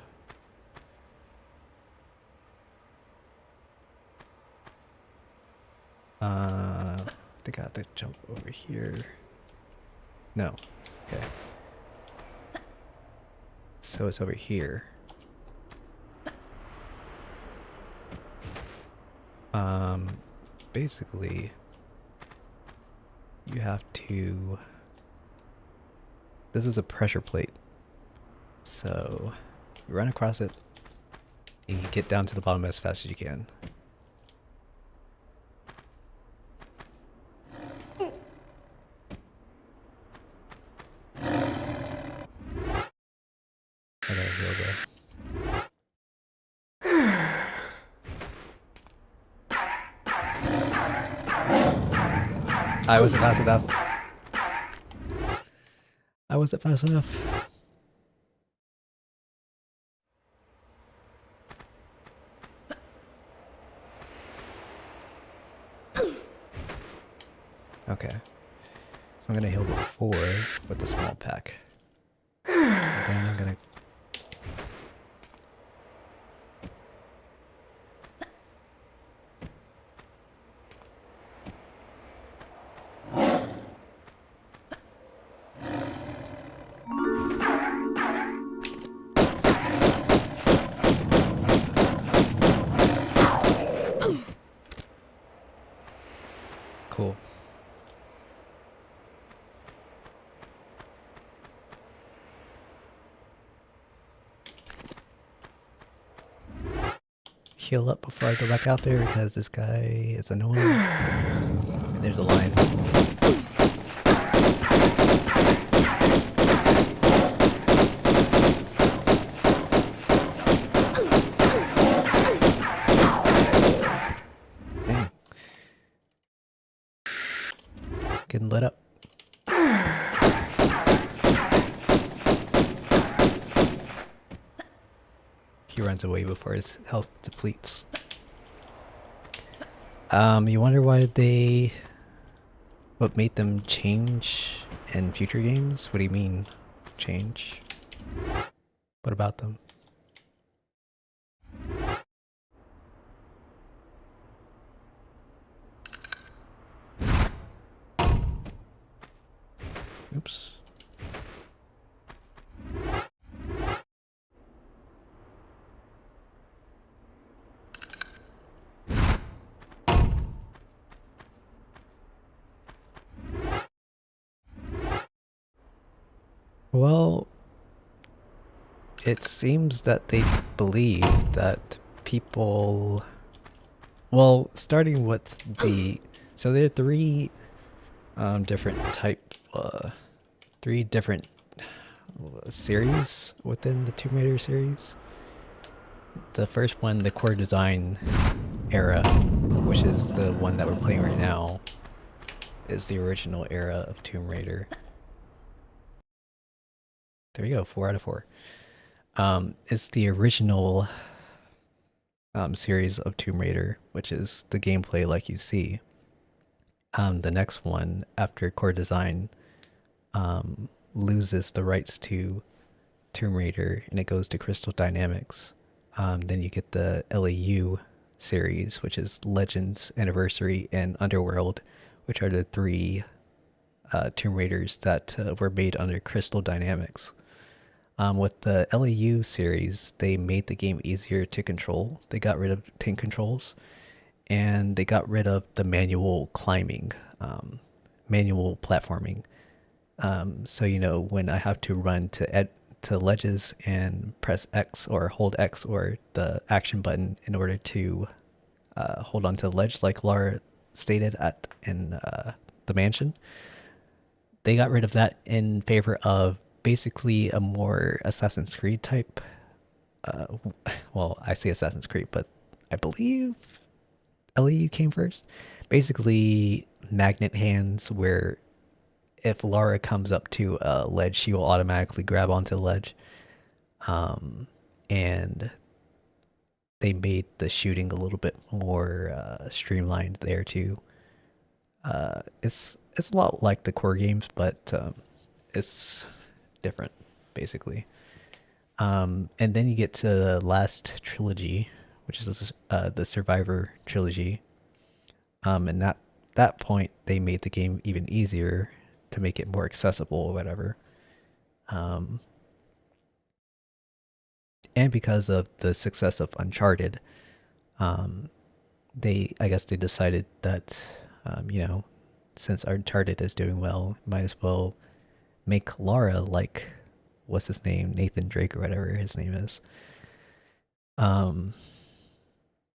I think I have to jump over here. No. Okay. So it's over here. Basically, you have to... This is a pressure plate. So, you run across it, and you get down to the bottom as fast as you can. I gotta heal there. I wasn't fast enough. I wasn't fast enough. Okay. So I'm gonna heal before with the small pack. And then I'm gonna... Cool. Heal up before I go back out there because this guy is annoying. And there's a line. Dang. getting lit up. He runs away before his health depletes. You wonder what made them change in future games? What do you mean, change? What about them? Oops. Well, it seems that they believe that people... Well, starting with the... So there are three different three different series within the Tomb Raider series. The first one, the core design era, which is the one that we're playing right now, is the original era of Tomb Raider. There you go, 4 out of 4. It's the original series of Tomb Raider, which is the gameplay like you see. The next one, after core design, loses the rights to Tomb Raider and it goes to Crystal Dynamics. Then you get the LAU series, which is Legends, Anniversary, and Underworld, which are the three Tomb Raiders that were made under Crystal Dynamics. With the LAU series, they made the game easier to control. They got rid of tank controls, and they got rid of the manual climbing, manual platforming. So you know, when I have to run to ledges and press X or hold X or the action button in order to hold onto the ledge, like Lara stated in the mansion, they got rid of that in favor of basically a more Assassin's Creed type. Well, I say Assassin's Creed, but I believe LEU came first. Basically, magnet hands, where if Lara comes up to a ledge, she will automatically grab onto the ledge. And they made the shooting a little bit more streamlined there too. It's a lot like the core games, but it's different, basically. And then you get to the last trilogy, which is the Survivor trilogy. And at that point, they made the game even easier to make it more accessible or whatever. And because of the success of Uncharted, I guess they decided that, you know, since Uncharted is doing well, might as well make Lara like, what's his name, Nathan Drake or whatever his name is.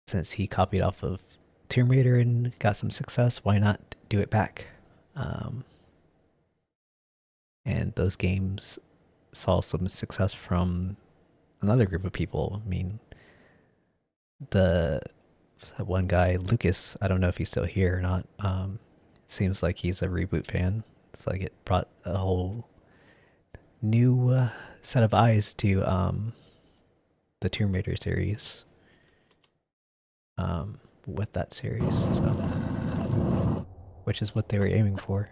Since he copied off of Tomb Raider and got some success, why not do it back? And those games saw some success from another group of people. I mean, that one guy, Lucas, I don't know if he's still here or not. Seems like he's a reboot fan. It's like it brought a whole new set of eyes to the Tomb Raider series with that series, so which is what they were aiming for.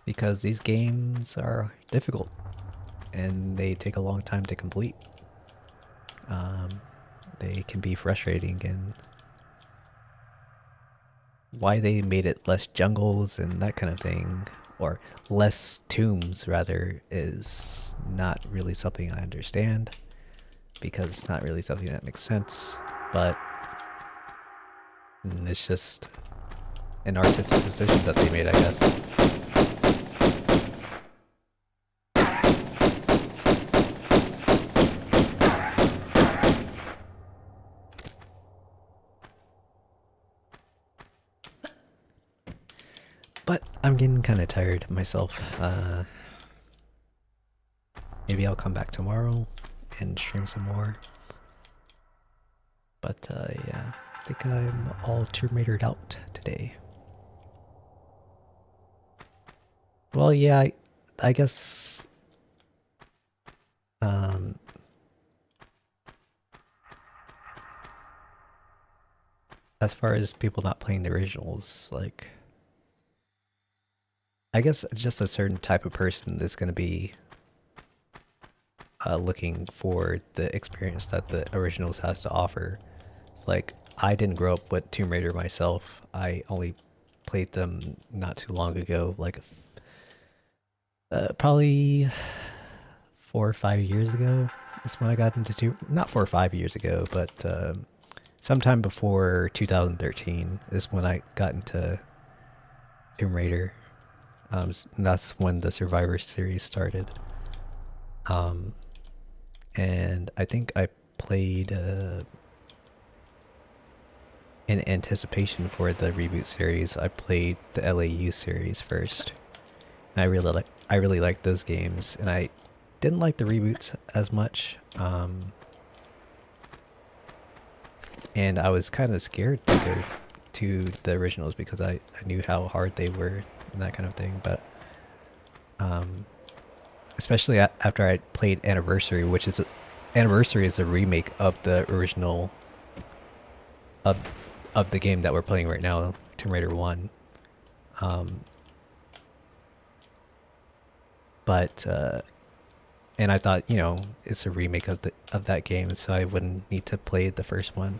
Because these games are difficult and they take a long time to complete. They can be frustrating, and why they made it less jungles and that kind of thing, or less tombs rather, is not really something I understand, because it's not really something that makes sense, but it's just an artistic decision that they made, I guess. But I'm getting kind of tired myself. Maybe I'll come back tomorrow and stream some more. But yeah, I think I'm all Tomb Raidered out today. Well, yeah, I guess um, as far as people not playing the originals, like I guess just a certain type of person is going to be looking for the experience that the originals has to offer. It's like I didn't grow up with Tomb Raider myself. I only played them not too long ago, like probably 4 or 5 years ago. Is when I got into not 4 or 5 years ago, but sometime before 2013 is when I got into Tomb Raider. And that's when the Survivor series started. Um, and I think I played in anticipation for the reboot series. I played the LAU series first. And I really liked those games, and I didn't like the reboots as much. And I was kind of scared to go to the originals because I knew how hard they were and that kind of thing. But especially after I played Anniversary is a remake of the original of the game that we're playing right now, Tomb Raider 1. But and I thought, it's a remake of that game, so I wouldn't need to play the first one.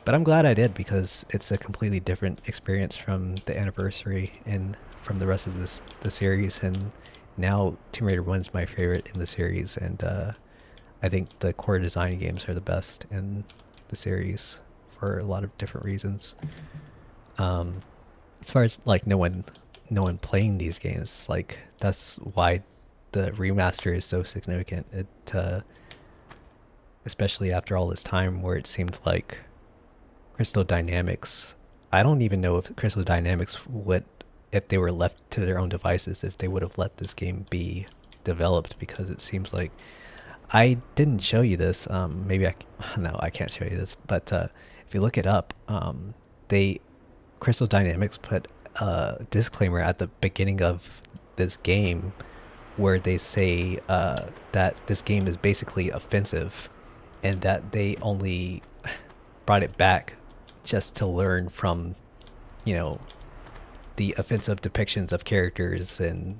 But I'm glad I did because it's a completely different experience from the Anniversary and from the rest of the series. And now Tomb Raider 1 is my favorite in the series, and I think the core design games are the best in the series for a lot of different reasons. As far as like no one playing these games, like that's why the remaster is so significant. It especially after all this time where it seemed like Crystal Dynamics, I don't even know if Crystal Dynamics would, if they were left to their own devices, if they would have let this game be developed, because it seems like I didn't show you this. Maybe no, I can't show you this. But if you look it up, they Crystal Dynamics put a disclaimer at the beginning of this game where they say that this game is basically offensive, and that they only brought it back just to learn from, the offensive depictions of characters and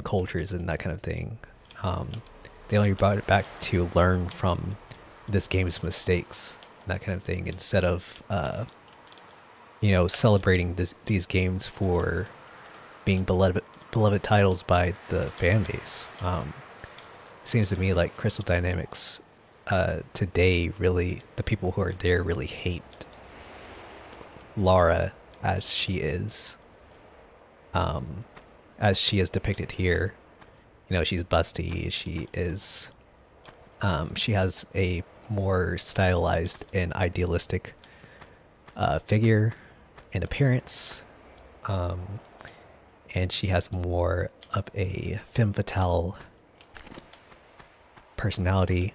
cultures and that kind of thing. They only brought it back to learn from this game's mistakes, that kind of thing, instead of celebrating these games for being beloved titles by the fan base. It seems to me like Crystal Dynamics today, really, the people who are there really hate Lara as she is depicted here. She's busty. She has a more stylized and idealistic figure and appearance, and she has more of a femme fatale personality,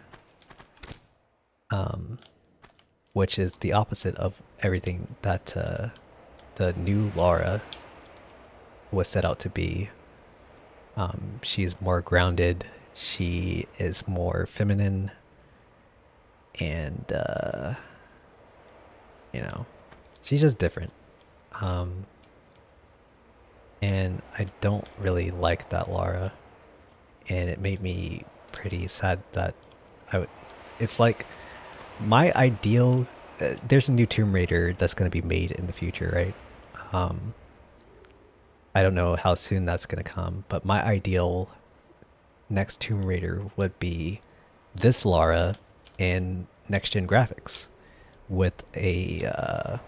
which is the opposite of everything that the new Lara was set out to be. She's more grounded. She is more feminine, and she's just different. And I don't really like that Lara, and it made me pretty sad that it's like my ideal. There's a new Tomb Raider that's going to be made in the future, right? I don't know how soon that's going to come, but my ideal next Tomb Raider would be this Lara in next gen graphics with a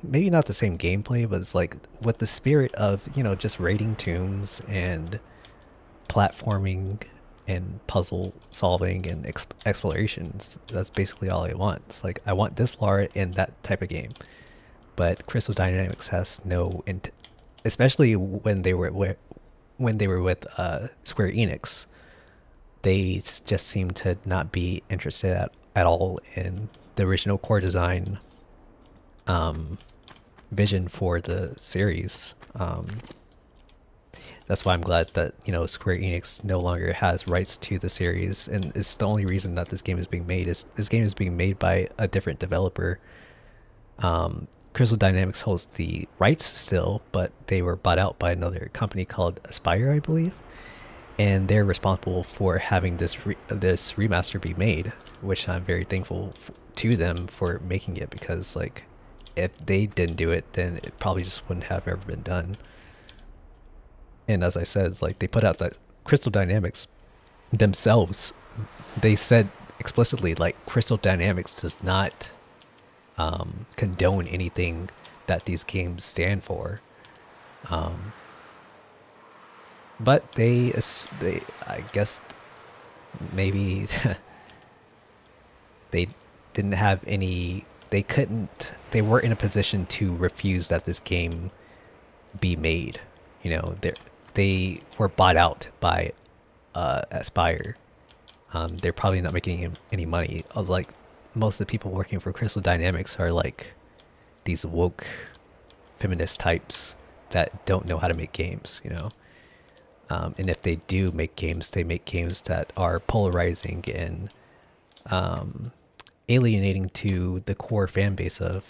maybe not the same gameplay, but it's like with the spirit of just raiding tombs and platforming and puzzle solving and explorations. That's basically all I want. It's like I want this Lara in that type of game. But Crystal Dynamics has no especially when they were with Square Enix, they just seem to not be interested at all in the original core design. vision for the series. That's why I'm glad that, you know, Square Enix no longer has rights to the series, and it's the only reason that this game is being made. Is this game is being made by a different developer. Crystal Dynamics holds the rights still, but they were bought out by another company called Aspire, I believe, and they're responsible for having this remaster be made, which I'm very thankful to them for making it, because like if they didn't do it, then it probably just wouldn't have ever been done. And as I said, it's like they put out that Crystal Dynamics themselves, they said explicitly, like, Crystal Dynamics does not condone anything that these games stand for. But they, I guess, maybe they didn't have any, they weren't in a position to refuse that this game be made. You know, they were bought out by Aspire. They're probably not making any money. Like, most of the people working for Crystal Dynamics are like these woke feminist types that don't know how to make games, you know. And if they do make games, they make games that are polarizing and alienating to the core fan base of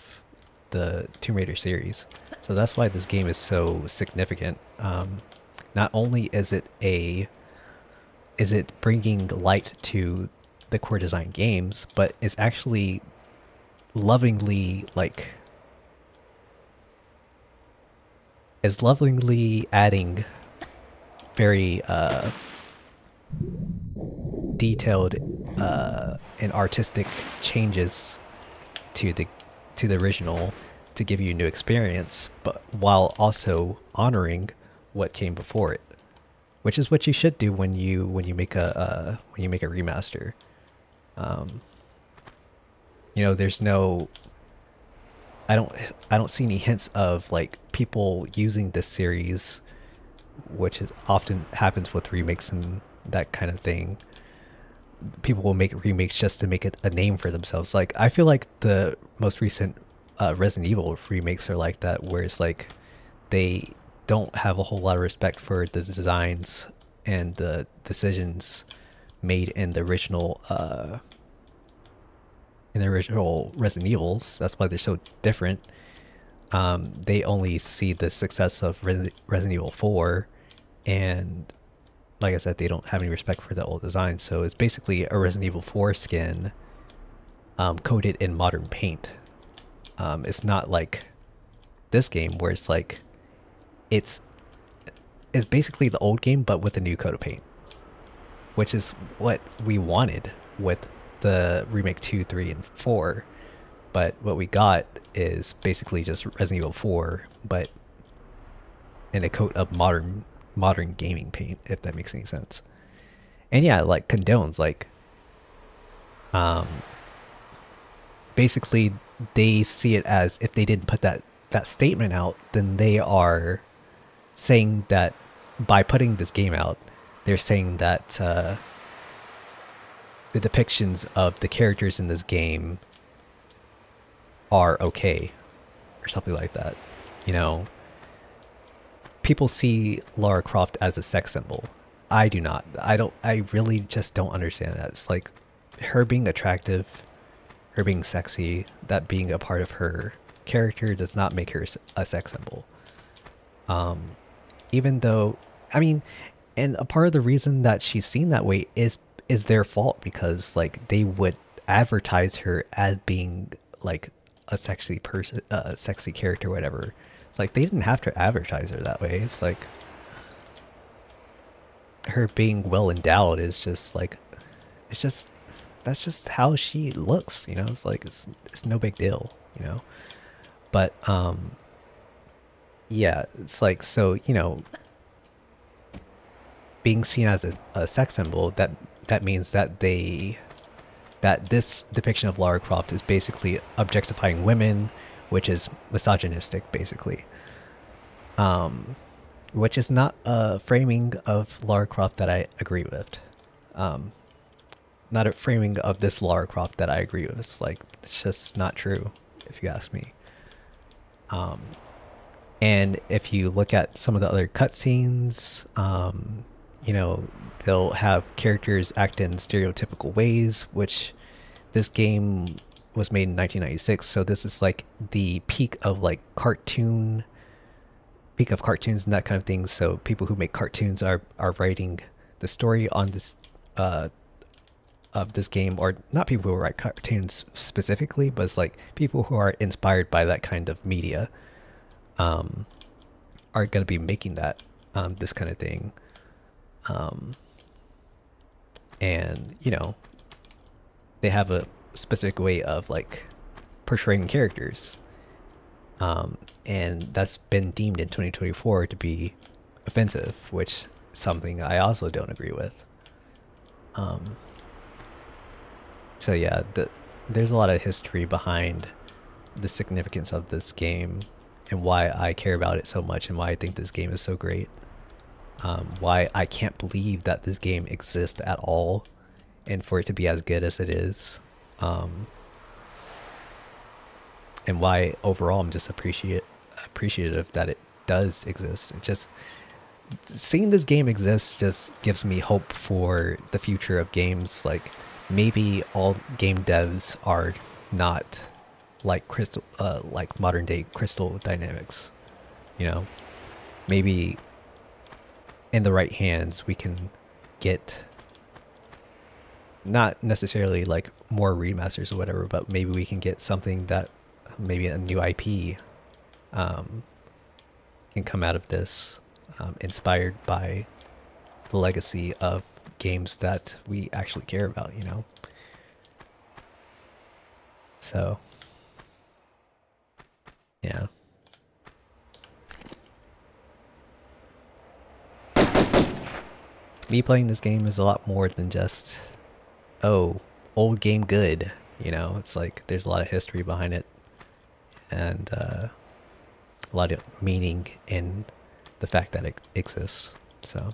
the Tomb Raider series. So that's why this game is so significant. Not only is it bringing light to the core design games, but it's actually lovingly adding very detailed and artistic changes to the original to give you a new experience, but while also honoring what came before it, which is what you should do when you make a remaster. You know, there's no, I don't see any hints of like people using this series, which is often happens with remakes and that kind of thing. People will make remakes just to make it a name for themselves. Like, I feel like the most recent Resident Evil remakes are like that, where it's like they don't have a whole lot of respect for the designs and the decisions made in the original Resident Evils. That's why they're so different. They only see the success of Resident Evil 4, and like I said, they don't have any respect for the old design. So it's basically a Resident Evil 4 skin coated in modern paint. It's not like this game where it's like it's basically the old game but with a new coat of paint, which is what we wanted with the remake 2, 3, and 4. But what we got is basically just Resident Evil 4 but in a coat of modern gaming paint, if that makes any sense. And yeah, like, condones, like, basically they see it as, if they didn't put that statement out, then they are saying that by putting this game out, they're saying that the depictions of the characters in this game are okay, or something like that. You know, people see Lara Croft as a sex symbol. I do not. I really just don't understand that. It's like her being attractive, her being sexy, that being a part of her character does not make her a sex symbol. Even though, I mean, and a part of the reason that she's seen that way is their fault, because like they would advertise her as being like a sexy person, a sexy character, whatever. It's like they didn't have to advertise her that way. It's like her being well endowed is just like, it's just, that's just how she looks, you know. It's like it's no big deal, you know. But yeah, it's like, so, you know, being seen as a sex symbol, that means that this depiction of Lara Croft is basically objectifying women, which is misogynistic, basically. Which is not a framing of Lara Croft that I agree with. Not a framing of this Lara Croft that I agree with. It's like, it's just not true, if you ask me. And if you look at some of the other cutscenes, you know, they'll have characters act in stereotypical ways, which this game was made in 1996, so this is like the peak of like peak of cartoons and that kind of thing. So people who make cartoons are writing the story on this of this game, or not people who write cartoons specifically, but it's like people who are inspired by that kind of media are going to be making that this kind of thing. And you know, they have a specific way of like portraying characters, and that's been deemed in 2024 to be offensive, which is something I also don't agree with. So yeah, there's a lot of history behind the significance of this game and why I care about it so much and why I think this game is so great. Why I can't believe that this game exists at all and for it to be as good as it is. And why overall I'm just appreciative that it does exist. It just seeing this game exist just gives me hope for the future of games. Like maybe all game devs are not like like modern day Crystal Dynamics. You know, maybe in the right hands we can get not necessarily like more remasters or whatever, but maybe we can get something that maybe a new IP can come out of this, inspired by the legacy of games that we actually care about, you know? So, yeah. Me playing this game is a lot more than just, oh, old game good, you know? It's like there's a lot of history behind it and a lot of meaning in the fact that it exists. So,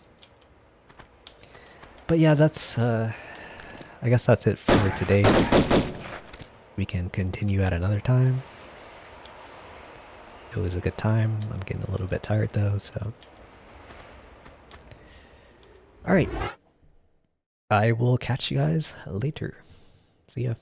but yeah, that's I guess that's it for today. We can continue at another time. It was a good time. I'm getting a little bit tired though, so all right, I will catch you guys later. See ya.